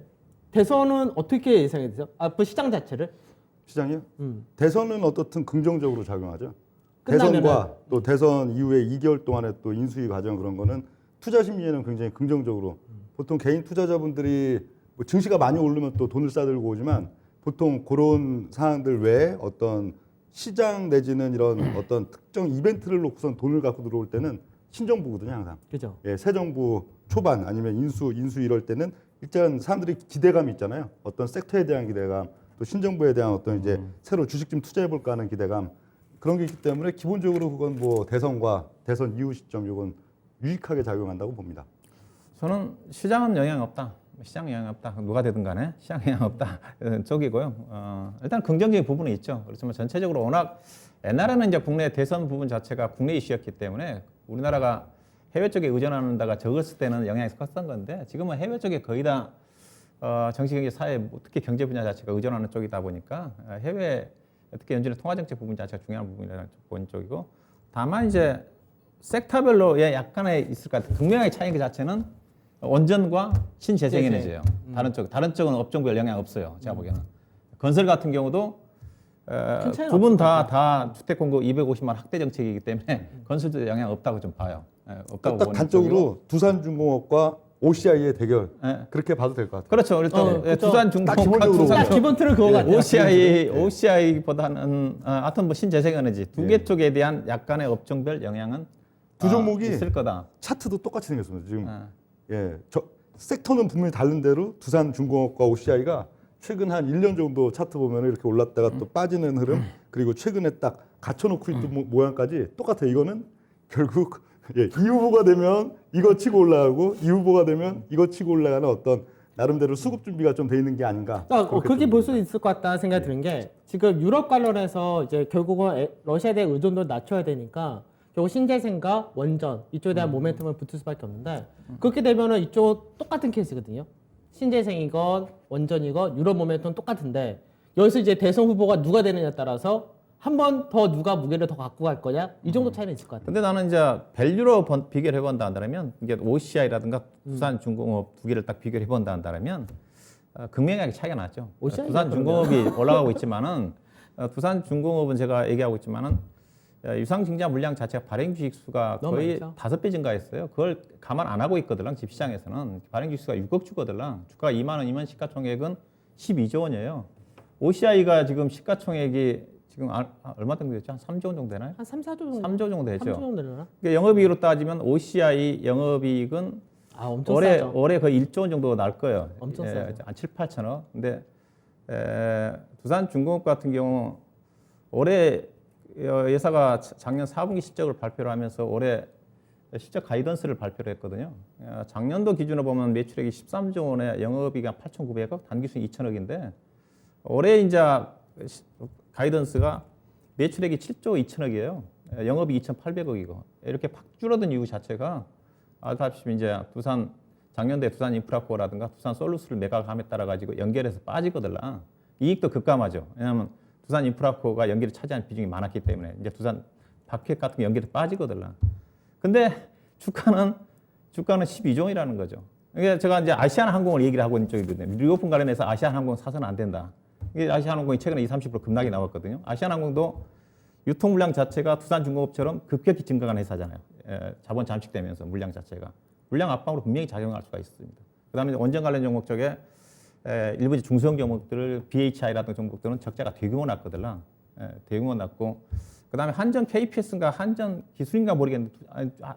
대선은 어떻게 예상이 되세요? 앞으로 시장 자체를? 시장이요? 대선은 어떻든 긍정적으로 작용하죠. 끝나면은- 대선과 또 대선 이후에 2개월 동안의 또 인수위 과정 그런 거는 투자 심리에는 굉장히 긍정적으로 보통 개인 투자자분들이 뭐 증시가 많이 오르면 또 돈을 싸들고 오지만 보통 그런 상황들 외에 어떤 시장 내지는 이런 어떤 특정 이벤트를 놓고선 돈을 갖고 들어올 때는 신정부거든요 항상. 그죠. 예, 새 정부 초반 아니면 인수 이럴 때는 일단 사람들이 기대감이 있잖아요. 어떤 섹터에 대한 기대감, 또 신정부에 대한 어떤 이제 새로 주식 좀 투자해 볼까 하는 기대감 그런 게 있기 때문에 기본적으로 그건 뭐 대선과 대선 이후 시점 이건 유익하게 작용한다고 봅니다. 저는 시장은 영향 없다. 시장 영향 없다. 누가 되든 간에 시장 영향 없다. 쪽이고요. 일단 긍정적인 부분은 있죠. 그렇지만 전체적으로 워낙 옛날에는 이제 국내 대선 부분 자체가 국내 이슈였기 때문에 우리나라가 해외 쪽에 의존하는 데가 적었을 때는 영향이 컸던 건데 지금은 해외 쪽에 거의 다 정치, 경제, 사회, 특히 경제 분야 자체가 의존하는 쪽이다 보니까 해외 특히 연준의 통화정책 부분 자체가 중요한 부분이라는 본 쪽이고 다만 이제 섹터별로의 약간의 있을 것 같아요. 극명하게 차이인 그 자체는 원전과 신재생에너지예요. 다른 쪽은 업종별 영향 없어요. 제가 보기에는 건설 같은 경우도 차이는 두 분 다 주택 공급 250만 확대 정책이기 때문에 건설도 영향 없다고 좀 봐요. 없다고 딱 보는 단적으로 쪽이고. 두산중공업과 OCI의 대결 예. 그렇게 봐도 될 것 같아요. 그렇죠. 일단 그쵸. 두산중공업과 딱 기본적으로 딱 기본 틀은 그거 같아요. OCI보다는 하여튼 뭐 신재생에너지 두 개 쪽에 대한 약간의 업종별 영향은 두 종목이 있을 거다. 차트도 똑같이 생겼습니다. 지금 예. 예, 저 섹터는 분명히 다른 대로 두산중공업과 OCI가 최근 한 1년 정도 차트 보면 이렇게 올랐다가 또 빠지는 흐름 그리고 최근에 딱 갖춰놓고 있던 모양까지 똑같아요. 이거는 결국 예, 이 후보가 되면 이거 치고 올라가고 이 후보가 되면 이거 치고 올라가는 어떤 나름대로 수급 준비가 좀 돼 있는 게 아닌가. 그렇게 볼 수 있을 것 같다 생각이 드는 게 지금 유럽 관련해서 이제 결국은 러시아에 대한 의존도를 낮춰야 되니까 결국 신재생과 원전 이쪽에 대한 모멘텀을 붙을 수밖에 없는데 그렇게 되면은 이쪽 똑같은 케이스거든요. 신재생이건 원전이건 유럽 모멘텀 똑같은데 여기서 이제 대선 후보가 누가 되느냐에 따라서 한 번 더 누가 무게를 더 갖고 갈 거냐 이 정도 차이는 있을 것 같아요. 근데 나는 이제 밸류로 비교를 해본다 한다면 이게 OCI라든가 두산중공업 두 개를 딱 비교를 해본다 한다면 극명하게 차이가 나죠. OCI 가 두산중공업이 올라가고 있지만은 두산중공업은 제가 얘기하고 있지만은 유상증자 물량 자체가 발행 주식 수가 너무 거의 많죠. 5배 증가했어요. 그걸 감안 안 하고 있거든요. 집 시장에서는 발행 주식 수가 6억 주거든요. 주가가 2만 원이면 시가총액은 12조 원이에요. OCI가 지금 시가총액이 지금 얼마 정도 됐죠? 한 3조 원 정도 되나요? 한 3, 4조 정도. 3조 정도 3조 되죠. 정도 되려나? 그러니까 영업이익으로 따지면 OCI 영업이익은 엄청 올해 싸죠. 올해 거의 1조 원 정도 날 거예요. 엄청 싸죠. 한 7, 8천억. 근데 두산중공업 같은 경우 올해 회사가 작년 4분기 실적을 발표를 하면서 올해 실적 가이던스를 발표를 했거든요. 작년도 기준으로 보면 매출액이 13조 원에 영업이익이 8,900억, 단기순 2천억인데 올해 이제 가이던스가 매출액이 7조 2천억이에요. 영업이 2,800억이고 이렇게 팍 줄어든 이유 자체가 알다시피 이제 작년도에 두산 인프라코어라든가 두산 솔루스를 매각함에 따라 가지고 연결해서 빠지거든요. 이익도 급감하죠. 왜냐하면 두산 인프라코어가 연결을 차지하는 비중이 많았기 때문에 이제 두산 바켓 같은 게 연결이 빠지거든요. 근데 주가는 12조 원이라는 거죠. 이게 제가 이제 아시아나항공을 얘기를 하고 있는 쪽이거든요. 리오픈 관련해서 아시아나항공 사서는 안 된다. 이게 아시아나항공이 최근에 20-30% 급락이 나왔거든요. 아시아나항공도 유통 물량 자체가 두산중공업처럼 급격히 증가한 회사잖아요. 자본 잠식되면서 물량 자체가 물량 압박으로 분명히 작용할 수가 있습니다. 그다음에 원전 관련 종목 쪽에 일부 중소형 종목들을 BHI라든가 종목들은 적자가 대규모 났거든요. 대규모 났고 그다음에 한전 KPS인가 한전 기술인가 모르겠는데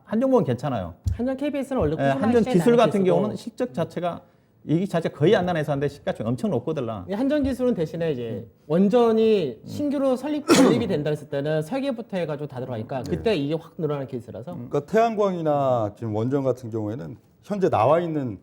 한 종목은 괜찮아요. 한전 KBS는 원래 꾸준하게 한전 시장에 기술 나갈 같은 수 있고. 경우는 실적 자체가 이익 자체가 거의 안 나는 회사인데 시가총액 엄청 높거든요. 한전 기술은 대신에 이제 원전이 신규로 건립이 된다 했을 때는 설계부터 해가지고 다 들어가니까 그때 이게 확 늘어나는 케이스라서 그러니까 태양광이나 지금 원전 같은 경우에는 현재 나와 있는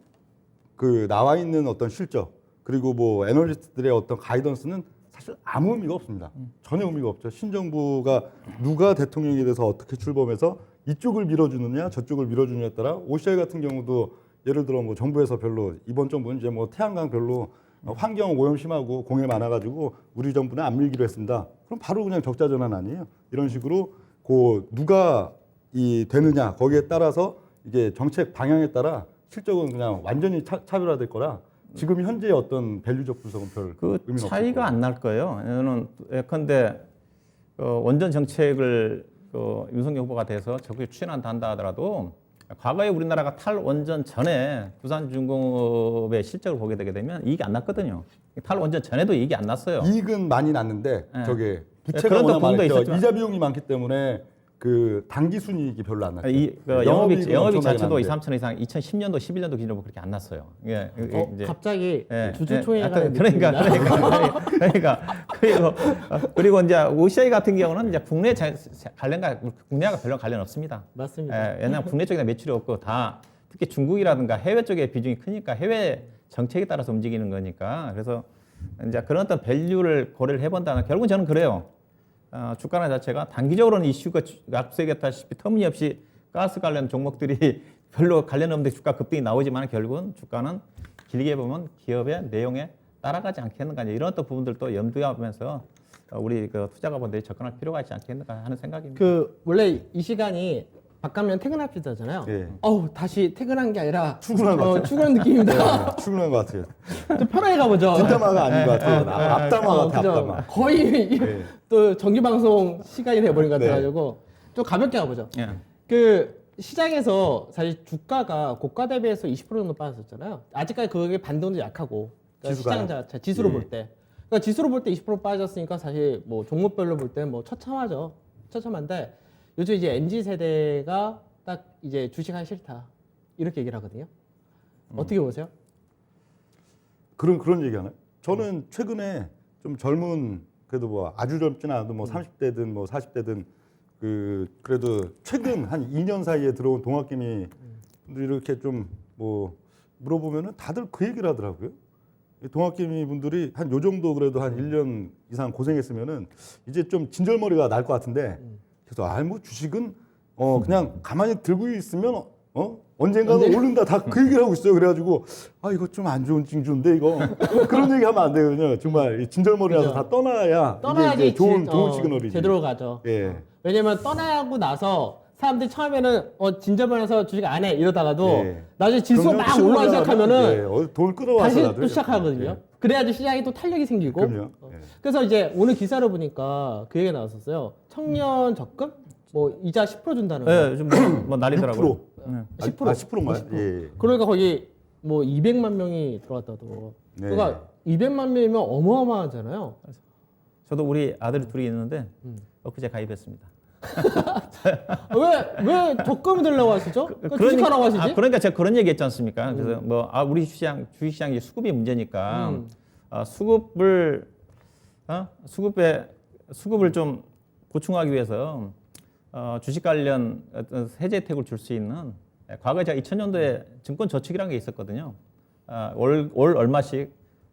어떤 실적 그리고 뭐 애널리스트들의 어떤 가이던스는 사실 아무 의미가 없습니다. 전혀 의미가 없죠. 신정부가 누가 대통령이 돼서 어떻게 출범해서 이쪽을 밀어주느냐 저쪽을 밀어주느냐에 따라 OCI 같은 경우도 예를 들어 뭐 정부에서 별로 이번 정부는 이제 뭐 태양광 별로 환경 오염 심하고 공해 많아가지고 우리 정부는 안 밀기로 했습니다. 그럼 바로 그냥 적자 전환 아니에요? 이런 식으로 누가 되느냐 거기에 따라서 이게 정책 방향에 따라 실적은 그냥 완전히 차별화될 거라 지금 현재의 어떤 밸류적 분석은 별 그 의미는 차이가 안 날 거예요. 저는 예컨대 원전 정책을 윤석열 후보가 돼서 적극 추진한다 하더라도 과거에 우리나라가 탈원전 전에 두산중공업의 실적을 보게 되게 되면 이익이 안 났거든요. 탈원전 전에도 이익이 안 났어요. 이익은 많이 났는데 네. 저게 부채가 그런 워낙 부분도 많았죠. 있었지만- 이자 비용이 많기 때문에 그 단기 순이익이 별로 안 났죠. 영업이익 엄청나게 자체도 2, 났는데. 3천 이상 2010년도, 11년도 기준으로 그렇게 안 났어요. 이게 이제 갑자기 예, 주주총회가 하여튼 그리고 이제 OCI 같은 경우는 이제 국내와 별로 관련 없습니다. 맞습니다. 왜냐하면 국내 쪽에 매출이 없고 다 특히 중국이라든가 해외 쪽에 비중이 크니까 해외 정책에 따라서 움직이는 거니까 그래서 이제 그런 어떤 밸류를 고려를 해본다는 결국은 저는 그래요. 주가나 자체가 단기적으로는 이슈가 앞서 얘기했다시피 터무니없이 가스 관련 종목들이 별로 관련 없는데 주가 급등이 나오지만 결국은 주가는 길게 보면 기업의 내용에 따라가지 않겠는가 이런 어떤 부분들도 염두에 하면서 우리 투자가분들이 접근할 필요가 있지 않겠는가 하는 생각입니다. 원래 이 시간이 바뀌면 퇴근합시다잖아요. 예. 다시 퇴근한 게 아니라 출근한 것 같아요. 출근한 느낌입니다. 출근한 것 같아요. 좀 편하게 가보죠. 뒷담화가 아닌 것 같아요. 앞담화 같아, 그죠? 앞담화. 거의 네. 또 정규 방송 시간이 돼버린 것 네. 같아가지고 좀 가볍게 가보죠. 예. 그 시장에서 사실 주가가 고가 대비해서 20% 정도 빠졌었잖아요. 아직까지 그게 반등도 약하고 그러니까 지수가요? 시장 자체 지수로 예. 볼 때. 그러니까 지수로 볼 때 20% 빠졌으니까 사실 뭐 종목별로 볼 때는 뭐 처참하죠. 처참한데 요즘 이제 MZ 세대가 딱 이제 주식하기 싫다 이렇게 얘기를 하거든요. 어떻게 보세요? 그런 얘기 하나요? 저는 최근에 좀 젊은 그래도 뭐 아주 젊진 않아도 뭐 30대든 뭐 40대든 그래도 최근 한 2년 사이에 들어온 동학개미 분들이 이렇게 좀 뭐 물어보면은 다들 그 얘기를 하더라고요. 이 동학개미 분들이 한 요 정도 그래도 한 1년 이상 고생했으면은 이제 좀 진절머리가 날 것 같은데 그래서 뭐 주식은 그냥 가만히 들고 있으면 언젠가는 오른다 다 그 얘기를 하고 있어요. 그래가지고 이거 좀 안 좋은 징조인데 이거 그런 얘기 하면 안 되거든요. 정말 진절머리라서 그죠. 다 떠나야 떠나야지 이게 이제 좋은 시그널이지. 제대로 가죠. 예. 왜냐면 떠나고 나서 사람들이 처음에는 진절머리라서 주식 안 해 이러다가도 예. 나중에 지수가 그럼요. 막 치고 올라가기 올라가면, 시작하면은 예, 돈을 끌어와서 다시 나도 또 시작하거든요. 예. 그래야지 시장이 또 탄력이 생기고. 그럼요. 예. 그래서 이제 오늘 기사를 보니까 그 얘기가 나왔었어요. 청년 적금 뭐 이자 10% 준다는 거. 네, 요즘 뭐 난리더라고요. 6%. 네. 10%. 10%인가요? 예. 그러니까 거기 뭐 200만 명이 들어왔다고. 네. 그러니까 200만 명이면 어마어마하잖아요. 저도 우리 아들이 둘이 있는데 엊그제 가입했습니다. 왜 적금을 들려고 하시죠? 주식하라고 하시지? 그러니까 제가 그런 얘기했지 않습니까? 그래서 뭐 우리 주식시장이 수급이 문제니까 수급을 좀 보충하기 위해서 주식 관련 어떤 세제 혜택을 줄 수 있는 과거에 제가 2000년도에 증권 저축이라는 게 있었거든요. 월 얼마씩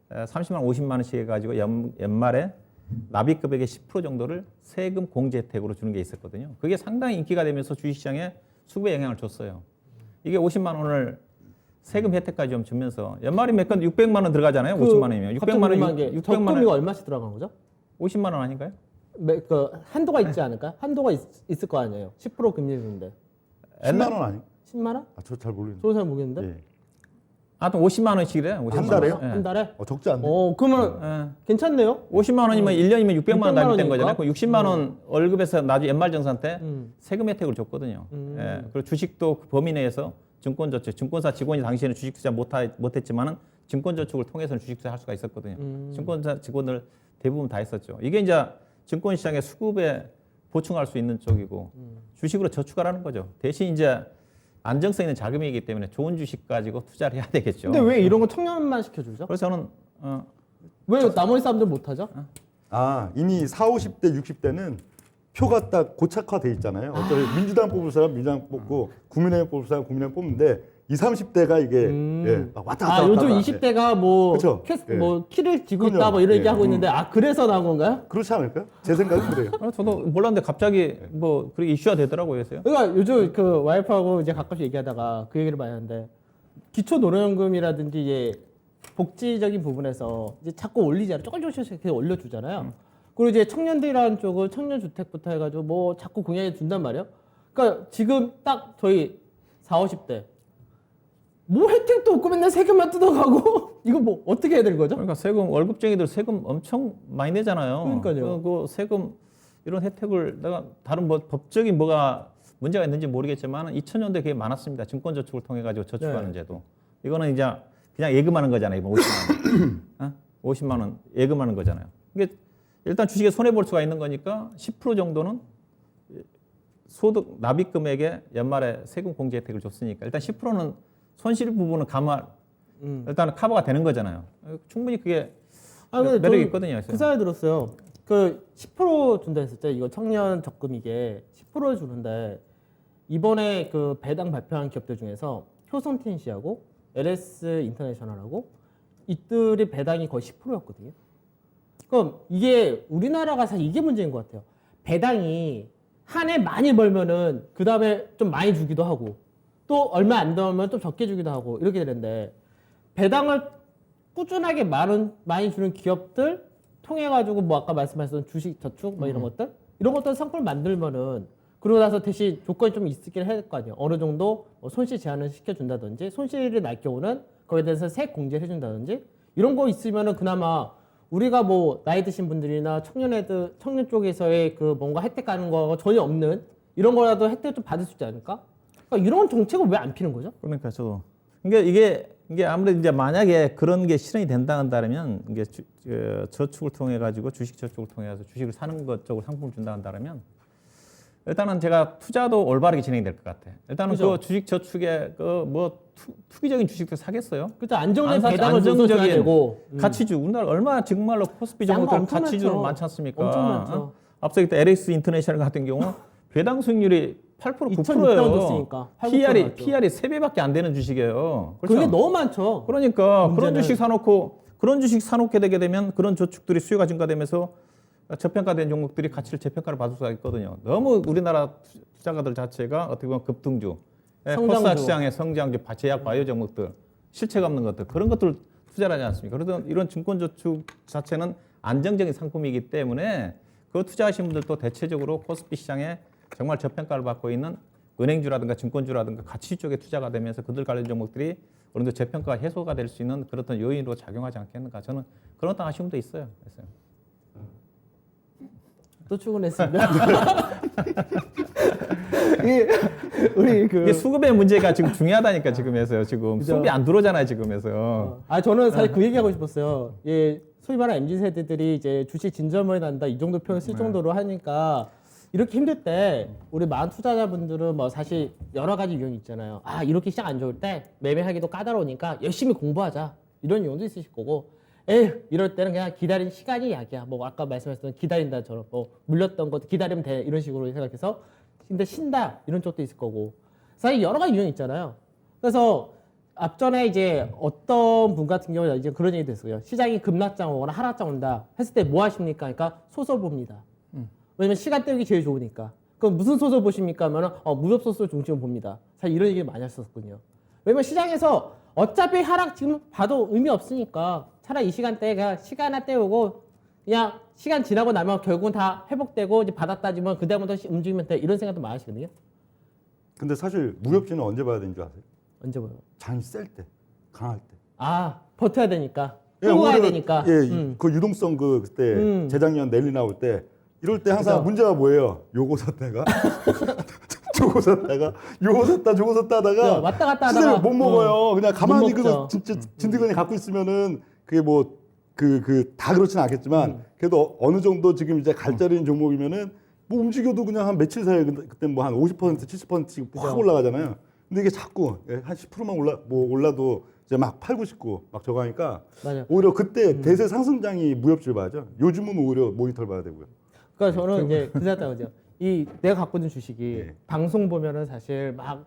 30만 원, 50만 원씩 해가지고 연말에 납입금액의 10% 정도를 세금 공제 혜택으로 주는 게 있었거든요. 그게 상당히 인기가 되면서 주식시장에 수급에 영향을 줬어요. 이게 50만 원을 세금 혜택까지 좀 주면서 연말이 몇 건 600만 원 들어가잖아요. 50만 원이면 600만 원, 600만 적금이 원, 얼마씩 들어간 거죠? 50만 원 아닌가요? 그 한도가 있지 않을까? 한도가 있을 거 아니에요. 10% 금리 주는데 10만 원 아니에요? 10만 원? 저 잘 모르겠는데. 저도 잘 모르겠는데. 예. 하여튼 50만 원씩이래요. 50만 한 달에요? 원. 예. 한 달에? 적지 않네. 그러면 예. 괜찮네요. 50만 원이면 1년이면 600만 원 납입된 원이니까? 거잖아요. 그 60만 원 월급에서 나중에 연말정산 때 음. 세금 혜택을 줬거든요. 예. 그리고 주식도 그 범위 내에서 증권저축, 증권사 직원이 당시에는 주식 투자 못했지만은 증권저축을 통해서는 주식 투자 할 수가 있었거든요. 증권사 직원들 대부분 다 했었죠. 이게 이제 증권시장의 수급에 보충할 수 있는 쪽이고 주식으로 저축하라는 거죠. 대신 이제 안정성 있는 자금이기 때문에 좋은 주식 가지고 투자를 해야 되겠죠. 근데 왜 이런 거 청년만 시켜주죠? 그래서 저는 왜 나머지 사람들 못하죠? 이미 40, 50대, 60대는 표가 딱 고착화돼 있잖아요. 어떤 민주당 뽑을 사람 민주당 뽑고 국민의힘 뽑을 사람 국민의힘 뽑는데 20, 30대가 이게 막 왔다 갔다 요즘 왔다 20대가 뭐, 그쵸? 예. 뭐 키를 쥐고 그럼요. 있다 뭐 이런 예. 얘기 하고 있는데 그래서 나온 건가요? 그렇지 않을까요? 제 생각은 그래요. 저도 몰랐는데 갑자기 뭐 그렇게 이슈가 되더라고요. 그래서요. 그러니까 요즘 그 와이프하고 이제 가끔씩 얘기하다가 그 얘기를 많이 하는데 기초 노령연금이라든지 이제 복지적인 부분에서 이제 자꾸 올리잖아요. 조금씩 계속 올려주잖아요. 그리고 이제 청년들이라는 쪽은 청년주택부터 해가지고 뭐 자꾸 공약해 준단 말이에요. 그러니까 지금 딱 저희 40, 50대 뭐 혜택도 없고 맨날 세금만 뜯어가고 이거 뭐 어떻게 해야 되는 거죠? 그러니까 세금 월급쟁이들 세금 엄청 많이 내잖아요. 그러니까요. 그 세금 이런 혜택을 내가 다른 뭐 법적인 뭐가 문제가 있는지 모르겠지만 2000년대 그게 많았습니다. 증권저축을 통해 가지고 저축하는 제도. 이거는 이제 그냥 예금하는 거잖아요. 이번 50만 원. 50만 원 예금하는 거잖아요. 이게 일단 주식에 손해 볼 수가 있는 거니까 10% 정도는 소득 납입 금액에 연말에 세금 공제 혜택을 줬으니까 일단 10%는 손실 부분은 일단 커버가 되는 거잖아요. 충분히 그게 근데 매력이 저는 있거든요. 그래서. 그 사에 들었어요. 그 10% 준다 했을 때 이거 청년 적금 이게 10% 주는데 이번에 그 배당 발표한 기업들 중에서 효성텐시하고 LS 인터내셔널하고 이들의 배당이 거의 10%였거든요. 그럼 이게 우리나라가 사실 이게 문제인 것 같아요. 배당이 한 해 많이 벌면은 그 다음에 좀 많이 주기도 하고 또 얼마 안 되면 좀 적게 주기도 하고 이렇게 되는데 배당을 꾸준하게 많이 주는 기업들 통해 가지고 뭐 아까 말씀하셨던 주식 저축 뭐 이런 것들 상품을 만들면은 그러고 나서 대신 조건이 좀 있긴 할 거 아니에요. 어느 정도 뭐 손실 제한을 시켜준다든지 손실이 날 경우는 거기에 대해서 세액 공제를 해준다든지 이런 거 있으면은 그나마 우리가 뭐 나이 드신 분들이나 청년 쪽에서의 그 뭔가 혜택 가는 거 전혀 없는 이런 거라도 혜택 좀 받을 수 있지 않을까? 그러니까 이런 정책을 왜 안 피는 거죠? 그러니까 저도 이게 아무래도 이제 만약에 그런 게 실현이 된다면 이게 저축을 통해 가지고 주식 저축을 통해서 주식을 사는 것 쪽으로 상품을 준다 한다면 일단은 제가 투자도 올바르게 진행될 것 같아. 일단은 그죠. 그 주식 저축에 그 뭐 투기적인 주식도 사겠어요? 그죠. 안정된 안 사- 배당을 줘서 줘야 안정적인 되고. 가치주 우리나라 얼마나 정말로 코스피 싼거 정도들 엄청 가치주는 많죠. 많지 않습니까? 엄청 많죠. 앞서 그때 LS 인터내셔널 같은 경우 배당 수익률이 8% 2006년 9%예요. 줬으니까 8% PR이 나왔죠. 3배밖에 안 되는 주식이에요. 그렇죠? 그게 너무 많죠. 그러니까 그런 문제는- 주식 사놓고 그런 주식 사놓게 되게 되면 그런 저축들이 수요가 증가되면서 저평가된 종목들이 가치를 재평가를 받을 수가 있거든요. 너무 우리나라 투자가들 자체가 어떻게 보면 급등주, 성장주. 코스닥 시장의 성장주, 제약 바이오 종목들, 실체가 없는 것들 그런 것들 투자를 하지 않습니까? 그래서 이런 증권 저축 자체는 안정적인 상품이기 때문에 그 투자하신 분들도 대체적으로 코스피 시장에 정말 저평가를 받고 있는 은행주라든가 증권주라든가 가치 쪽에 투자가 되면서 그들 관련 종목들이 어느 정도 저평가가 해소가 될 수 있는 그런 어떤 요인으로 작용하지 않겠는가 저는 그런 어떤 아쉬움도 있어요. 그래서. 또 출근했습니다. 우리 그 이게 수급의 문제가 지금 중요하다니까 지금에서요. 지금 그죠. 수급이 안 들어오잖아요. 지금에서. 저는 사실 그 얘기하고 싶었어요. 예, 소위 말하는 MZ 세대들이 이제 주식 진절머리 난다 이 정도 표현 쓸 정도로 하니까 이렇게 힘들 때 우리 많은 투자자분들은 뭐 사실 여러 가지 유형이 있잖아요. 이렇게 시장 안 좋을 때 매매하기도 까다로우니까 열심히 공부하자 이런 유형도 있으실 거고. 이럴 때는 그냥 기다린 시간이 약이야. 뭐 아까 말씀하셨던 기다린다처럼 뭐 물렸던 것도 기다리면 돼 이런 식으로 생각해서 근데 쉰다 이런 쪽도 있을 거고 사실 여러 가지 유형이 있잖아요. 그래서 앞전에 이제 어떤 분 같은 경우는 이제 그런 얘기 됐어요. 시장이 급락장 오거나 하락장 온다 했을 때 뭐 하십니까? 그러니까 소설 봅니다. 왜냐면 시간 때우기 제일 좋으니까. 그럼 무슨 소설 보십니까? 하면은 무협 소설 중심으로 봅니다. 사실 이런 얘기를 많이 했었거든요. 왜냐면 시장에서 어차피 하락 지금 봐도 의미 없으니까 차라리 이 시간대에 그냥 시간 하나 때우고 그냥 시간 지나고 나면 결국은 다 회복되고 이제 바닥 따지면 그다음부터 움직이면 돼 이런 생각도 많이 하시거든요. 근데 사실 무협지는 언제 봐야 되는 줄 아세요? 언제 보여? 장이 셀 때, 강할 때. 버텨야 되니까. 끌고 가야 오히려, 되니까. 그 유동성 그때 재작년 랠리 나올 때 이럴 때 항상 그죠. 문제가 뭐예요? 요거 샀다가 저거 샀다가 요거 샀다 저거 샀다 하다가 왔다 갔다 시세를 하다가 못 먹어요. 그냥 가만히 못 그거 먹죠. 진짜 진드건히 갖고 있으면은 그게 뭐 다 그렇진 않겠지만 그래도 어느 정도 지금 이제 갈 자리인 종목이면은 뭐 움직여도 그냥 한 며칠 사이에 그때 뭐 한 50% 70%씩 확 올라가잖아요. 근데 이게 자꾸 한 10%만 올라도 이제 막 8, 9, 19 막 저거 하니까 맞아요. 오히려 그때 대세 상승장이 무협지를 봐야죠. 요즘은 오히려 모니터를 봐야 되고요. 그러니까 저는 이제 그 생각하거든요. 이 내가 갖고 있는 주식이 예. 방송 보면은 사실 막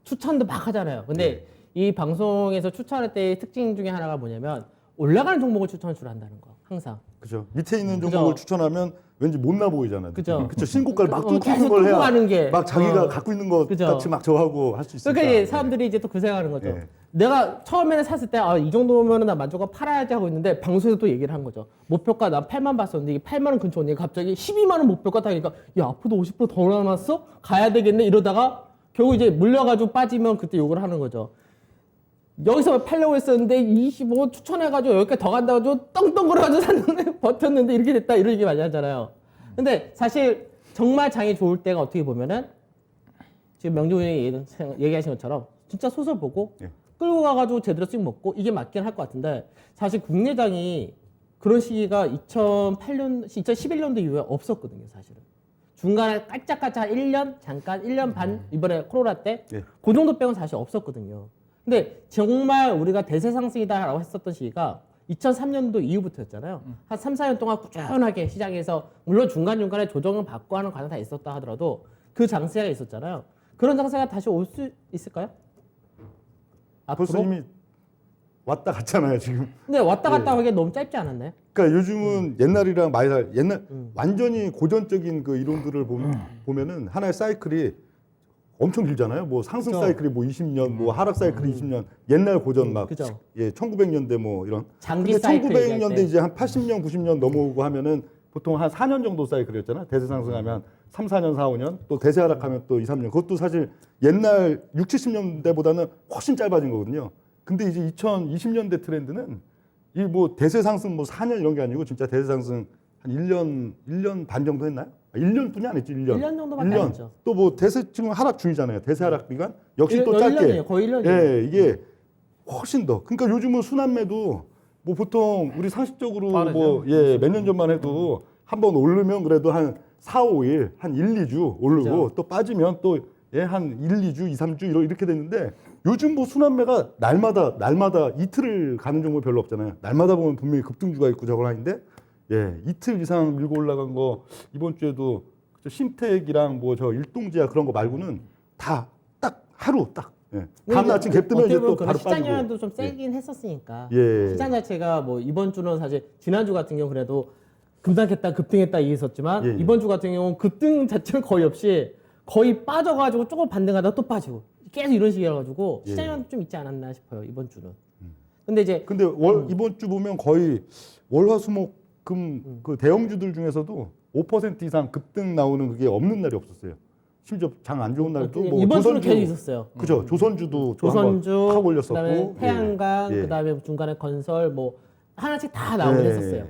추천도 막 하잖아요. 근데 이 방송에서 추천할 때의 특징 중에 하나가 뭐냐면 올라가는 종목을 추천을 한다는 거. 항상. 그죠. 밑에 있는 그죠. 종목을 추천하면 왠지 못나 보이잖아요. 그죠. 그쵸. 신고가를 막 계속 뚫는 걸 뚫고 가는 게. 해야 막 자기가 갖고 있는 것 그죠. 같이 막 저하고 할 수 있으니까. 그러니까 이제 사람들이 이제 또 그 생각하는 거죠. 예. 내가 처음에는 샀을 때 이 정도면은 나 만족하고 팔아야지 하고 있는데 방송에서 또 얘기를 한 거죠. 목표가 난 8만 봤었는데 이게 8만 원 근처 오니까 갑자기 12만 원 목표가 타니까 야 앞으로도 50%더 남았어? 가야 되겠네 이러다가 결국 이제 물려가지고 빠지면 그때 욕을 하는 거죠. 여기서 팔려고 했었는데 25 추천해가지고 여기까지 더 간다고 해가지고 떵떵거려가지고 샀는데 버텼는데 이렇게 됐다 이런 얘기 많이 하잖아요. 근데 사실 정말 장이 좋을 때가 어떻게 보면은 지금 명중 의원이 얘기하신 것처럼 진짜 소설 보고 예. 끌고 가가지고 제대로 씩 먹고 이게 맞긴 할 것 같은데 사실 국내장이 그런 시기가 2011년도 이후에 없었거든요 사실은. 중간에 깔짝깔짝 1년 잠깐 1년 반 이번에 코로나 때 예. 그 정도 빼고는 사실 없었거든요. 근데 정말 우리가 대세 상승이다라고 했었던 시기가 2003년도 이후부터였잖아요. 한 3, 4년 동안 꾸준하게 시장에서 물론 중간중간에 조정을 받고 하는 과정 다 있었다 하더라도 그 장세가 있었잖아요. 그런 장세가 다시 올 수 있을까요? 벌써 앞으로? 이미 왔다 갔잖아요 지금. 근데 왔다 갔다 하기에 너무 짧지 않았나요? 그러니까 요즘은 옛날이랑 많이 옛날 완전히 고전적인 그 이론들을 보면은 하나의 사이클이 엄청 길잖아요. 뭐 상승 그죠. 사이클이 뭐 20년, 뭐 하락 사이클이 20년, 옛날 고전 막 그죠. 1900년대 뭐 이런. 장기 근데 사이클 얘기할 1900년대 때. 이제 한 80년, 90년 넘어오고 하면은 보통 한 4년 정도 사이클이었잖아요. 대세 상승하면 3, 4년, 4, 5년, 또 대세 하락하면 또 2, 3년. 그것도 사실 옛날 6, 70년대보다는 훨씬 짧아진 거거든요. 근데 이제 2020년대 트렌드는 이 뭐 대세 상승 뭐 4년 이런 게 아니고 진짜 대세 상승 한 1년 반 정도 했나요? 1년뿐이 안 했죠. 1년. 1년 정도밖에 안 했죠. 또 뭐 대세 지금 하락 중이잖아요. 대세 하락 기간 역시 또 1년이에요. 짧게. 거의 1년이에요. 예, 이게 훨씬 더. 그러니까 요즘은 순환매도 뭐 보통 우리 상식적으로 빠르죠. 뭐 예, 몇 년 전만 해도 한번 오르면 그래도 한 4, 5일, 한 1, 2주 오르고 그죠. 또 빠지면 또 예, 한 1, 2주, 2, 3주 이렇게 됐는데 요즘 뭐 순환매가 날마다 이틀을 가는 종목 별로 없잖아요. 날마다 보면 분명히 급등주가 있고 저걸 하는데 예, 이틀 이상 밀고 올라간 거 이번 주에도 저 신택이랑 뭐 저 일동제약 그런 거 말고는 다 딱 하루 딱 예. 다음 날 아침 갭 뜨면 이제 또 바로 시장 영향도 빠지고 좀 세긴 했었으니까 예. 시장 자체가 뭐 이번 주는 사실 지난주 같은 경우 그래도 급락했다 급등했다 이게 있었지만 예, 예. 이번 주 같은 경우는 급등 자체는 거의 없이 거의 빠져가지고 조금 반등하다가 또 빠지고 계속 이런 식이라 가지고 예. 시장 영향도 좀 있지 않았나 싶어요 이번 주는. 근데 이제 근데 이번 주 보면 거의 월화수목금 그 대형주들 중에서도 5% 이상 급등 나오는 그게 없는 날이 없었어요. 심지어 장 안 좋은 날도 뭐 이번 주는 조선주 계속 있었어요. 그죠. 조선주도 또 조선주, 한번 탁 올렸었고 그다음에 태양광, 예. 그다음에 중간에 건설 뭐 하나씩 다 나오긴 예. 했었어요.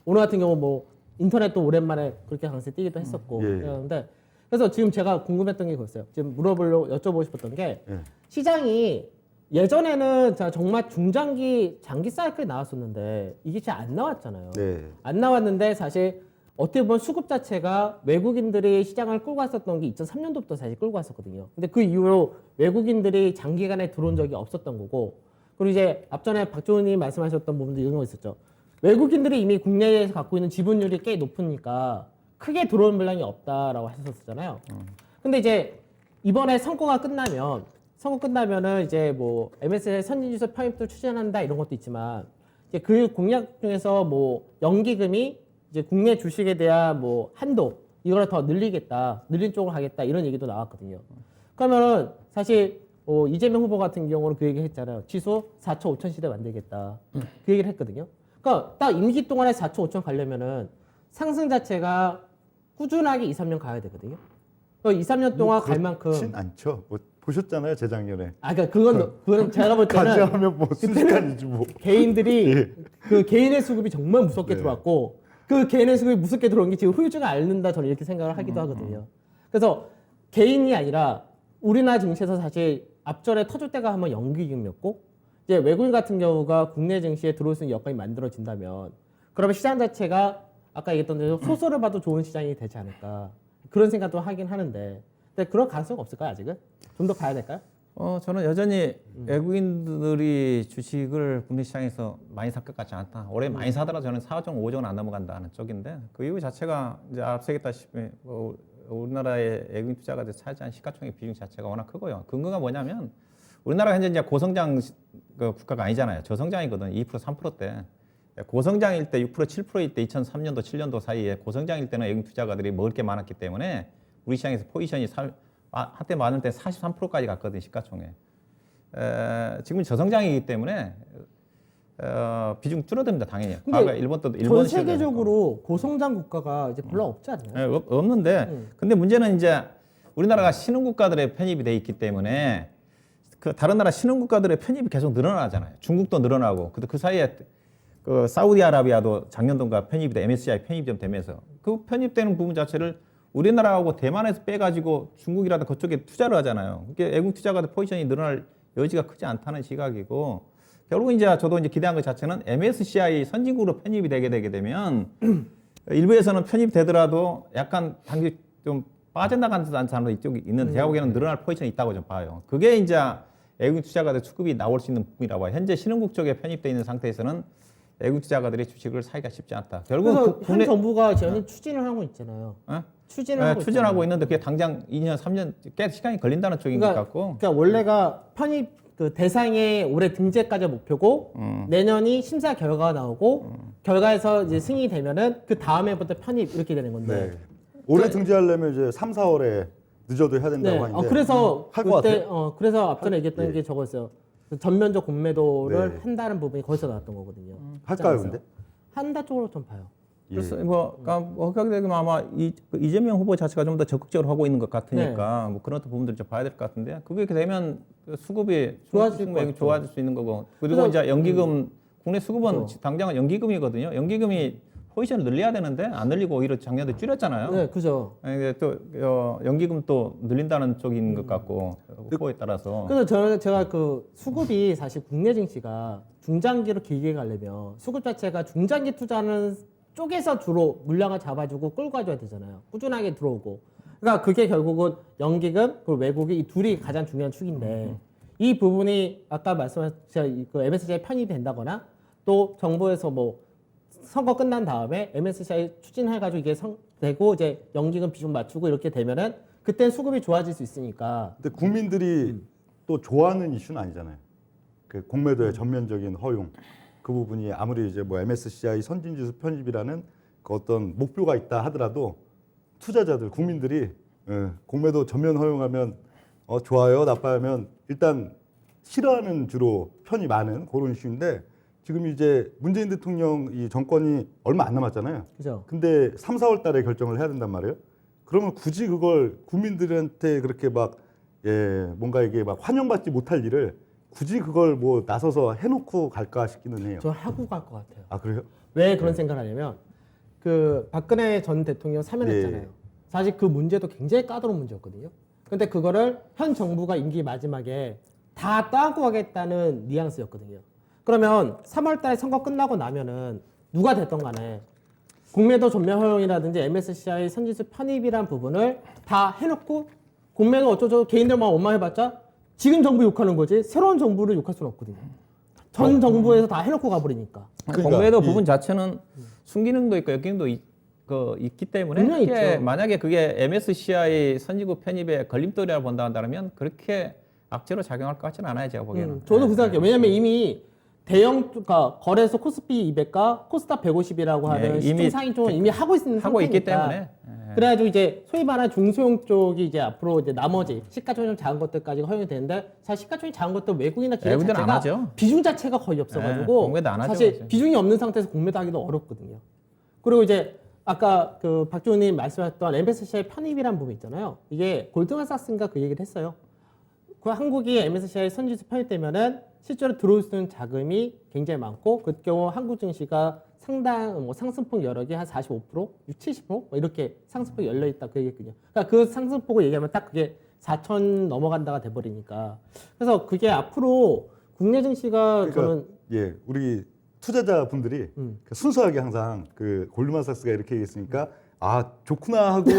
오늘 같은 경우 뭐 인터넷도 오랜만에 그렇게 강세 뛰기도 했었고 예. 그런데 그래서 지금 제가 궁금했던 게 그거였어요. 지금 물어보려고 여쭤보고 싶었던 게 예. 시장이 예전에는 정말 중장기 장기 사이클이 나왔었는데 이게 잘 안 나왔잖아요. 네. 안 나왔는데 사실 어떻게 보면 수급 자체가 외국인들이 시장을 끌고 왔었던 게 2003년도부터 사실 끌고 왔었거든요. 근데 그 이후로 외국인들이 장기간에 들어온 적이 없었던 거고, 그리고 이제 앞전에 박종훈님이 말씀하셨던 부분도 이런 거 있었죠. 외국인들이 이미 국내에서 갖고 있는 지분율이 꽤 높으니까 크게 들어온 물량이 없다라고 하셨었잖아요. 근데 이제 이번에 선거가 끝나면은 이제 뭐 MSCI 선진지수 편입도 추진한다 이런 것도 있지만 이제 그 공약 중에서 뭐 연기금이 이제 국내 주식에 대한 뭐 한도 이걸 더 늘리겠다, 늘린 쪽으로 가겠다 이런 얘기도 나왔거든요. 그러면은 사실 이재명 후보 같은 경우는 그 얘기 했잖아요. 지수 4천 5천 시대 만들겠다. 그 얘기를 했거든요. 그러니까 딱 임기 동안에 4천 5천 가려면은 상승 자체가 꾸준하게 2, 3년 가야 되거든요. 그러니까 2, 3년 동안 갈 만큼. 그렇진 않죠. 뭐 보셨잖아요 재작년에. 아, 그러니까 그건 제가 볼 때는 가지하면 뭐 순식간이지 뭐. 개인들이 예. 그 개인의 수급이 정말 무섭게 네. 들어왔고 그 개인의 수급이 무섭게 들어온 게 지금 후유증을 앓는다 저는 이렇게 생각을 하기도 하거든요. 그래서 개인이 아니라 우리나라 증시에서 사실 앞전에 터질 때가 한번 연기금이었고 이제 외국인 같은 경우가 국내 증시에 들어올 수 있는 여건이 만들어진다면 그러면 시장 자체가 아까 얘기했던 대로 소설을 봐도 좋은 시장이 되지 않을까 그런 생각도 하긴 하는데 근데 그런 가능성은 없을까요 아직은? 좀 더 가야 될까요? 저는 여전히 외국인들이 주식을 국내 시장에서 많이 살 것 같지 않다. 올해 많이 사더라도 저는 4.5조는 안 넘어간다는 쪽인데 그 이유 자체가 이제 앞서 얘기했다시피 우리나라의 외국인 투자가들 차지한 시가총액 비중 자체가 워낙 크고요. 근거가 뭐냐면 우리나라가 현재 이제 고성장 그 국가가 아니잖아요. 저성장이거든. 2% 3%대. 고성장일 때 6% 7%일 때 2003년도 7년도 사이에 고성장일 때는 외국인 투자가들이 먹을 게 많았기 때문에 우리 시장에서 포지션이 한때 많을 때 43%까지 갔거든요. 시가총액. 지금은 저성장이기 때문에 비중 줄어듭니다. 당연히. 과거 일본도 전 세계적으로 고성장 국가가 이제 별로 없지 않나요? 네, 없는데 근데 문제는 이제 우리나라가 신흥 국가들에 편입이 돼 있기 때문에 그 다른 나라 신흥 국가들의 편입이 계속 늘어나잖아요. 중국도 늘어나고 그 사이에 그 사우디아라비아도 작년도인가 편입이 돼 MSCI 편입이 좀 되면서 그 편입되는 부분 자체를 우리나라하고 대만에서 빼가지고 중국이라도 그쪽에 투자를 하잖아요. 그게 외국 투자가들 포지션이 늘어날 여지가 크지 않다는 시각이고 결국 이제 저도 이제 기대한 것 자체는 MSCI 선진국으로 편입이 되게 되면 일부에서는 편입되더라도 약간 단기 좀 빠져나가는 사람도 이쪽에 있는데 제가 보기에는 늘어날 포지션이 있다고 좀 봐요. 그게 이제 외국 투자가들 수급이 나올 수 있는 부분이라고 봐요. 현재 신흥국 쪽에 편입되어 있는 상태에서는 외국 투자가들이 주식을 사기가 쉽지 않다. 결국 그래서 현 정부가 지금 추진을 하고 있잖아요. 추진하고 있는데 그게 당장 2년, 3년 꽤 시간이 걸린다는 쪽인 것 같고. 그러니까 원래가 편입 그 대상의 올해 등재까지 목표고 내년이 심사 결과가 나오고 결과에서 이제 승인이 되면은 그 다음 해부터 편입 이렇게 되는 건데. 네. 올해 등재하려면 이제 3, 4월에 늦어도 해야 된다고 네. 하는데. 그래서 할것 그때 같아요? 그래서 앞전에 얘기했던 예. 게 저거였어요. 전면적 공매도를 네. 한다는 부분이 거기서 나왔던 거거든요. 할까요, 근데? 한다 쪽으로 좀 봐요. 그래서 그러니까 확정되면 아마 이재명 후보 자체가 좀 더 적극적으로 하고 있는 것 같으니까 뭐 그런 부분들을 좀 봐야 될 것 같은데 그게 이렇게 되면 수급이 좋아질 수 있는 거고 그리고 그래서, 이제 연기금 국내 수급은 당장은 연기금이거든요. 연기금이 포지션을 늘려야 되는데 안 늘리고 오히려 작년에 줄였잖아요. 네, 그죠. 이게 또 연기금 또 늘린다는 쪽인 것 같고 후보에 따라서. 그래서 제가 그 수급이 사실 국내 증시가 중장기로 길게 가려면 수급 자체가 중장기 투자하는 쪽에서 주로 물량을 잡아주고 끌고 가줘야 되잖아요. 꾸준하게 들어오고. 그러니까 그게 결국은 연기금 그리고 외국이 이 둘이 가장 중요한 축인데 이 부분이 아까 말씀하신 그 MSCI 편입이 된다거나 또 정부에서 뭐 선거 끝난 다음에 MSCI 추진해가지고 이게 되고 이제 연기금 비중 맞추고 이렇게 되면은 그때 수급이 좋아질 수 있으니까. 근데 국민들이 또 좋아하는 이슈는 아니잖아요. 그 공매도의 전면적인 허용 그 부분이 아무리 이제 뭐 MSCI 선진지수 편입이라는 그 어떤 목표가 있다 하더라도 투자자들 국민들이 공매도 전면 허용하면 좋아요 나빠하면 일단 싫어하는 주로 편이 많은 그런 이슈인데 지금 이제 문재인 대통령 이 정권이 얼마 안 남았잖아요. 그죠. 근데 3, 4월 달에 결정을 해야 된단 말이에요. 그러면 굳이 그걸 국민들한테 그렇게 막 뭔가 이게 막 환영받지 못할 일을 굳이 그걸 뭐 나서서 해놓고 갈까 싶기는 해요. 저 하고 갈 것 같아요. 아 그래요? 왜 그런 생각을 하냐면 그 박근혜 전 대통령 사면했잖아요. 사실 그 문제도 굉장히 까다로운 문제였거든요. 근데 그거를 현 정부가 임기 마지막에 다 따고 가겠다는 뉘앙스였거든요. 그러면 3월 달에 선거 끝나고 나면은 누가 됐던 간에 공매도 전면 허용이라든지 MSCI 선지수 편입이란 부분을 다 해놓고 공매도 어쩌고 개인들만 원망해봤자 지금 정부 욕하는 거지 새로운 정부를 욕할 수는 없거든요. 전 정부에서 다 해놓고 가버리니까. 그러니까 공매도 부분 자체는 순기능도 있고 역기능도 있기 때문에 분명히 그게 있죠. 만약에 그게 MSCI 선지구 편입에 걸림돌이라고 본다면 그렇게 악재로 작용할 것 같지는 않아요, 제가 보기에는. 저도 그 생각해요. 왜냐면 이미 대형 그러니까 거래소 코스피 200과 코스닥 150이라고 하는 이미 시중 상위쪽은 이미 하고 있는 하고 있기 상태니까. 때문에. 그래가지고 이제 소위 말하는 중소형 쪽이 이제 앞으로 이제 나머지 시가총액 작은 것들까지 허용이 되는데 사실 시가총액 작은 것들 외국이나 기업 외국인은 안 자체가 하죠. 비중 자체가 거의 없어가지고 공매도 안 하죠, 사실 사실. 비중이 없는 상태에서 공매도 하기도 어렵거든요. 그리고 이제 아까 그 박주호님 말씀하셨던 MSCI 편입이란 부분 있잖아요. 이게 골드만삭스인가 그 얘기를 했어요. 그 한국이 MSCI 선지수 편입되면은 실제로 들어올 수 있는 자금이 굉장히 많고 그 경우 한국 증시가 상당 뭐 상승폭 여러 개 한 45%, 60, 70% 뭐 이렇게 상승폭 열려 있다 그 얘기거든요. 그러니까 그 상승폭을 얘기하면 딱 그게 4천 넘어간다가 돼 버리니까. 그래서 그게 앞으로 국내 증시가 그러니까 우리 투자자분들이 순수하게 항상 그 골드만삭스가 이렇게 얘기했으니까 아 좋구나 하고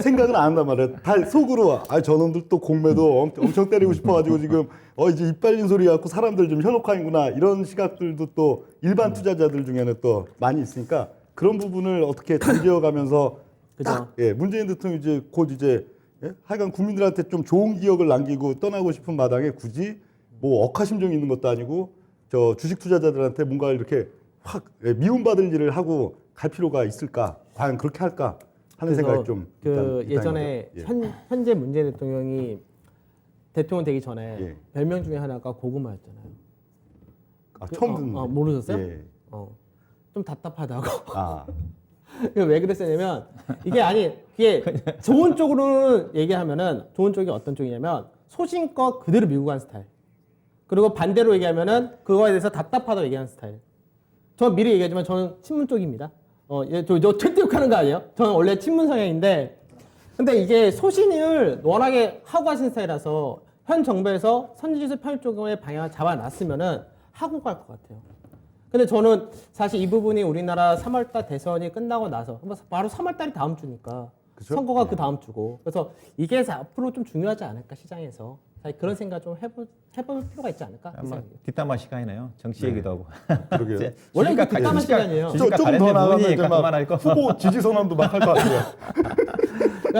생각은 안 한단 말이야. 다 속으로 저놈들 또 공매도 엄청 때리고 싶어가지고 지금 이제 입 빨린 소리 갖고 사람들 좀 현혹하는구나 이런 시각들도 또 일반 투자자들 중에는 또 많이 있으니까 그런 부분을 어떻게 잠재워가면서 딱 문재인 대통령 이제 곧 이제 하여간 국민들한테 좀 좋은 기억을 남기고 떠나고 싶은 마당에 굳이 뭐 억하심정이 있는 것도 아니고 저 주식 투자자들한테 뭔가 이렇게 확 미움받을 일을 하고 갈 필요가 있을까? 과연 그렇게 할까? 하는 생각이 좀 그 일단 예전에 있다는 현재 문재인 대통령이 대통령 되기 전에 예. 별명 중에 하나가 고구마였잖아요. 처음 듣는 모르셨어요? 예. 좀 답답하다고. 아, 왜 그랬었냐면 그게 좋은 쪽으로는 얘기하면은 좋은 쪽이 어떤 쪽이냐면 소신껏 그대로 밀고 간 스타일. 그리고 반대로 얘기하면은 그거에 대해서 답답하다고 얘기하는 스타일. 저 미리 얘기하지만 저는 친문 쪽입니다. 저 절대 욕하는 거 아니에요? 저는 원래 친문 성향인데 근데 이게 소신을 워낙에 하고 가신 스타일이라서 현 정부에서 선지수 편입 쪽의 방향을 잡아놨으면은 하고 갈 것 같아요. 근데 저는 사실 이 부분이 우리나라 3월달 대선이 끝나고 나서 바로 3월달이 다음 주니까 그쵸? 선거가 그 다음 주고 그래서 이게 앞으로 좀 중요하지 않을까 시장에서 사실 그런 생각 좀 해볼 필요가 있지 않을까 이 아마 생각이에요. 뒷담화 시간이네요. 정치 얘기도 하고. 그러게요. 이제 원래 주식과 뒷담화 주식과 시간이에요. 주식과 조금 더 관련된 나가면 이제 부분이니까 막 그만할 거. 후보 지지 선언도 막 할 것 같아요.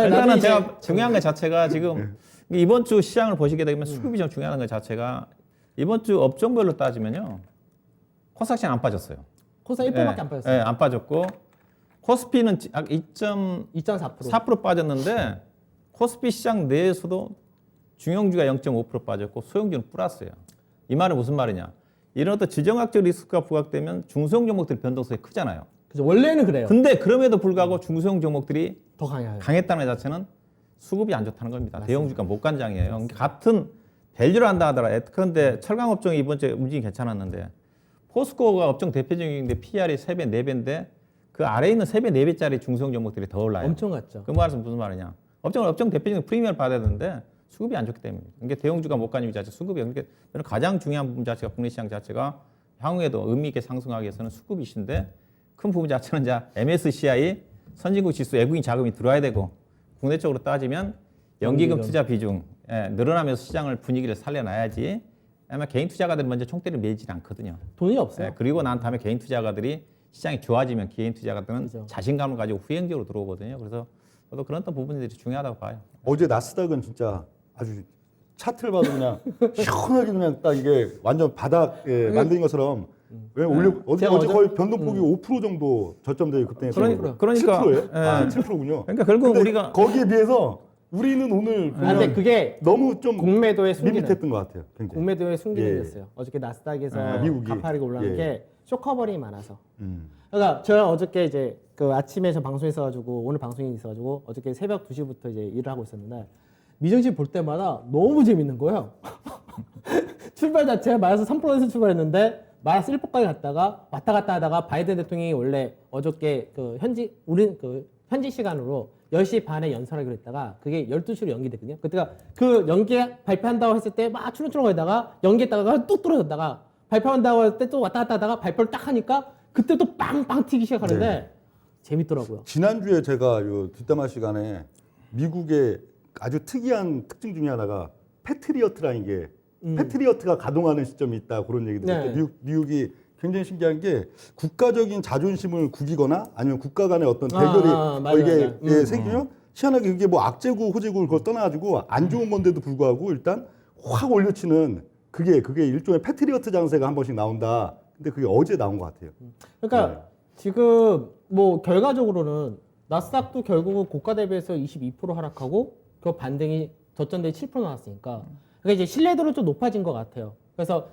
일단은 제가 중요한 것 자체가 지금 이번 주 시장을 보시게 되면 수급이 좀 중요한 것 자체가 이번 주 업종별로 따지면요. 코스닥 시장 안 빠졌어요. 코스닥 1%밖에 안 빠졌어요. 안 빠졌고 코스피는 2.4% 2.4%. 빠졌는데 코스피 시장 내에서도 중형주가 0.5% 빠졌고 소형주는 플러스예요. 이 말은 무슨 말이냐? 이런 어떤 지정학적 리스크가 부각되면 중소형 종목들 변동성이 크잖아요. 그죠. 원래는 그래요. 근데 그럼에도 불구하고 중소형 종목들이 더 강해요. 강했다는 것 자체는 수급이 안 좋다는 겁니다. 대형주가 못 간장이에요. 그러니까 같은 밸류를 한다 하더라도 그런데 철강업종이 이번 주에 움직임이 괜찮았는데 포스코가 업종 대표적인데 PR이 3배, 4배인데 그 아래에 있는 3배, 4배짜리 중소형 종목들이 더 올라요. 엄청 갔죠. 그 말은 무슨 말이냐? 업종 대표적인 프리미엄을 받아야 되는데 수급이 안 좋기 때문에. 이게 대형주가 못 가는 이유 자체 수급이. 그러니까 저는 가장 중요한 부분 자체가 국내 시장 자체가 향후에도 의미 있게 상승하기 위해서는 수급이신데 큰 부분 자체는 이제 MSCI 선진국 지수 외국인 자금이 들어와야 되고 국내 쪽으로 따지면 연기금 투자 비중 늘어나면서 시장을 분위기를 살려놔야지. 아마 개인 투자가들은 먼저 총대를 매지 않거든요. 돈이 없어요. 그리고 난 다음에 개인 투자가들이 시장이 좋아지면 개인 투자가들은 그죠. 자신감을 가지고 후행적으로 들어오거든요. 그래서 저도 그런 또 부분들이 중요하다고 봐요. 어제 나스닥은 진짜 아주 차트를 봐도 그냥 시원하게 그냥 딱 이게 완전 바닥에 만든 것처럼 왜 어제 어제- 거의 변동폭이 5% 정도 저점대에 급등했어요. 그러니까 7%예요? 예. 아, 7%군요. 그러니까 결국 우리가 거기에 비해서 우리는 오늘 아, 근데 그게 너무 좀 공매도의 순기능. 밋밋했던 것 같아요. 굉장히. 공매도의 순기능이었어요. 예. 어저께 나스닥에서 아, 미국이. 가파르게 올라간 예. 게 쇼커버링이 많아서. 음. 그러니까 저는 어저께 이제 그 아침에 저 방송에 있어가지고 오늘 방송이 있어가지고 어저께 새벽 2시부터 이제 일을 하고 있었는데 미증시 볼 때마다 너무 재밌는 거예요. 출발 자체가 마이너스 3%에서 출발했는데 마이너스 1%까지 갔다가 왔다 갔다 하다가 바이든 대통령이 원래 어저께 그 현지 시간으로 10시 반에 연설하기로 했다가 그게 12시로 연기됐거든요. 그때가 그 연기 발표한다고 했을 때 막 추렁추렁 거리다가 연기했다가 뚝 떨어졌다가 발표한다고 할 때 또 왔다 갔다 하다가 발표를 딱 하니까 그때 또 빵빵 튀기 시작하는데 네. 재밌더라고요. 지난주에 제가 요 뒷담화 시간에 미국의 아주 특이한 특징 중에 하나가 패트리어트라는 게 패트리어트가 가동하는 시점이 있다 그런 얘기 들었는데 네. 미국이 굉장히 신기한 게 국가적인 자존심을 구기거나 아니면 국가 간의 어떤 대결이 맞아요, 이게 맞아요. 예, 생기면 희한하게 그게 뭐 악재고 호재고 그걸 떠나가지고 안 좋은 건데도 불구하고 일단 확 올려치는 그게 일종의 패트리어트 장세가 한 번씩 나온다. 근데 그게 어제 나온 것 같아요. 그러니까 네. 지금 뭐 결과적으로는 나스닥도 결국은 고가 대비해서 22% 하락하고 그 반등이 저점대비 7% 나왔으니까 그러니까 이제 신뢰도는 좀 높아진 것 같아요. 그래서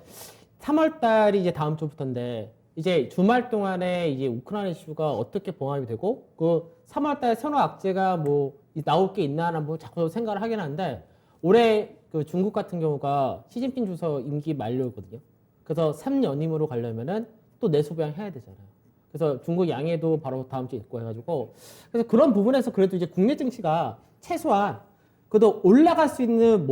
3월 달이 이제 다음 주부터인데 이제 주말 동안에 이제 우크라이나 이슈가 어떻게 봉합이 되고 그 3월 달 선호 악재가 뭐 나올 게 있나는 뭐 자꾸 생각을 하긴 하는데 올해 그 중국 같은 경우가 시진핑 주석 임기 만료거든요. 그래서 3연임으로 가려면은 또 내수 보양 해야 되잖아요. 그래서 중국 양해도 바로 다음 주에 있고 해가지고 그래서 그런 부분에서 그래도 이제 국내 증시가 최소한 그래도 올라갈 수 있는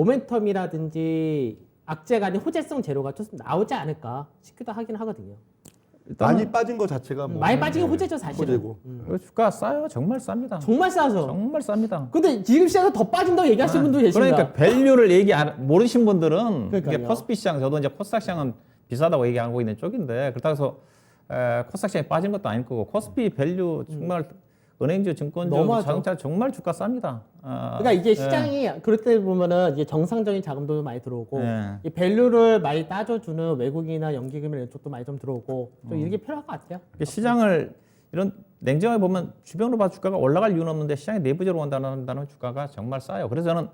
모멘텀이라든지 악재가 아닌 호재성 재료가 좀 나오지 않을까 싶기도 하긴 하거든요. 많이 빠진 것 자체가 뭐 많이 빠진 게 호재죠 사실은. 호재고. 그리고 주가 싸요. 정말 쌉니다. 정말 싸서. 정말 쌉니다. 근데 지금 시장에서 더 빠진다고 얘기하시는 분도 계십니다. 그러니까 밸류를 모르신 분들은 그러니까요. 이게 코스피 시장 저도 이제 코스닥 시장은 비싸다고 얘기하고 있는 쪽인데 그렇다고 해서 코스닥 시장에 빠진 것도 아닐 거고 코스피 밸류 정말 은행주, 증권주, 너무하죠. 자동차 정말 주가 쌉니다. 그러니까 이게 시장이 그럴 때 보면은 이제 정상적인 자금도 많이 들어오고 예. 이 밸류를 많이 따져주는 외국인이나 연기금이나 이런 쪽도 많이 좀 들어오고 좀 이게 필요할 것 같아요. 이게 시장을 이런 냉정하게 보면 주변으로 봐 주가가 올라갈 이유는 없는데 시장이 내부적으로 온다는 주가가 정말 싸요. 그래서 저는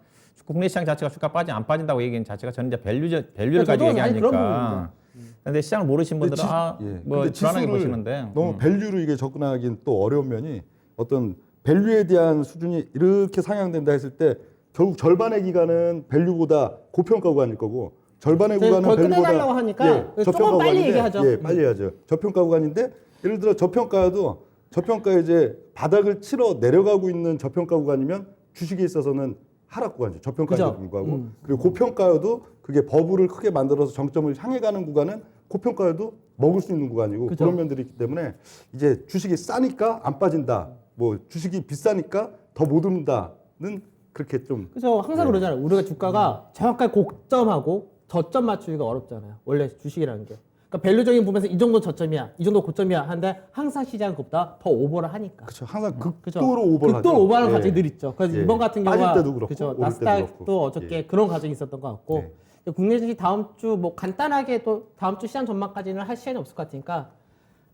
국내 시장 자체가 주가 안 빠진다고 얘기하는 자체가 저는 이제 밸류를 그러니까 가지고 저도 아니, 그런 얘기하니까. 근데 시장을 모르신 근데 분들은 뭐 근데 불안하게 지수를 보시는데 너무 밸류로 이게 접근하기는 또 어려운 면이 어떤 밸류에 대한 수준이 이렇게 상향된다 했을 때 결국 절반의 기간은 밸류보다 고평가 구간일 거고 절반의 저희 구간은 거의 밸류보다 끝내달라고 하니까 조금 빨리 얘기하죠. 예, 빨리 해야죠. 저평가 구간인데 예를 들어 저평가도 저평가 이제 바닥을 치러 내려가고 있는 저평가 구간이면 주식에 있어서는 하락 구간이죠. 저평가에도 그죠. 불구하고 그리고 고평가여도 그게 버블을 크게 만들어서 정점을 향해 가는 구간은 고평가여도 먹을 수 있는 구간이고 그죠. 그런 면들이 있기 때문에 이제 주식이 싸니까 안 빠진다. 뭐 주식이 비싸니까 더 못 오른다는 그렇게 좀 그래서 항상 그러잖아요. 우리가 주가가 정확하게 고점하고 저점 맞추기가 어렵잖아요. 원래 주식이라는 게. 그러니까 밸류적인 부분에서 이 정도 저점이야, 이 정도 고점이야 하는데 항상 시장은 그보다 더 오버를 하니까. 그렇죠. 항상 그죠? 극도로 오버를 하죠. 극도로 오버하는 예. 과정이 늘 있죠. 그래서 예. 이번 같은 빠질 경우가 때도 그렇고, 그죠. 오를 때도 나스닥도 그렇고. 어저께 그런 과정이 있었던 것 같고 국내 증시 다음 주 뭐 간단하게 또 다음 주 시장 전망까지는 할 시간이 없을 것 같으니까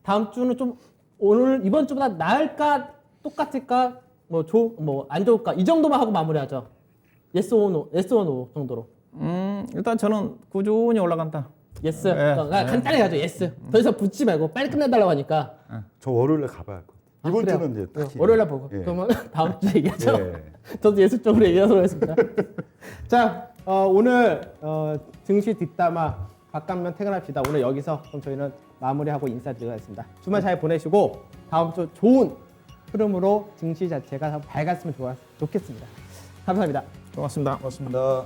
다음 주는 좀 오늘 이번 주보다 나을까 똑같을까 뭐 안 좋을까 이 정도만 하고 마무리하죠. yes or no 정도로. 일단 저는 꾸준히 올라간다. yes. 예. 그러니까 간단히 가죠. yes. 더 이상 붙지 말고 빨리 끝내달라고 하니까. 저 월요일에 가봐야 할 것 같아요. 이번 그래요? 주는 이제 딱히 월요일날 보고. 예. 그러면 다음 주에 얘기하죠. 예. 저도 예술적으로 얘기하도록 하겠습니다. 자, 오늘 증시 뒷담화 바깥면 퇴근합시다. 오늘 여기서 그럼 저희는 마무리하고 인사드리겠습니다. 주말 잘 보내시고 다음 주 좋은 흐름으로 증시 자체가 밝았으면 좋겠습니다. 감사합니다. 고맙습니다. 고맙습니다.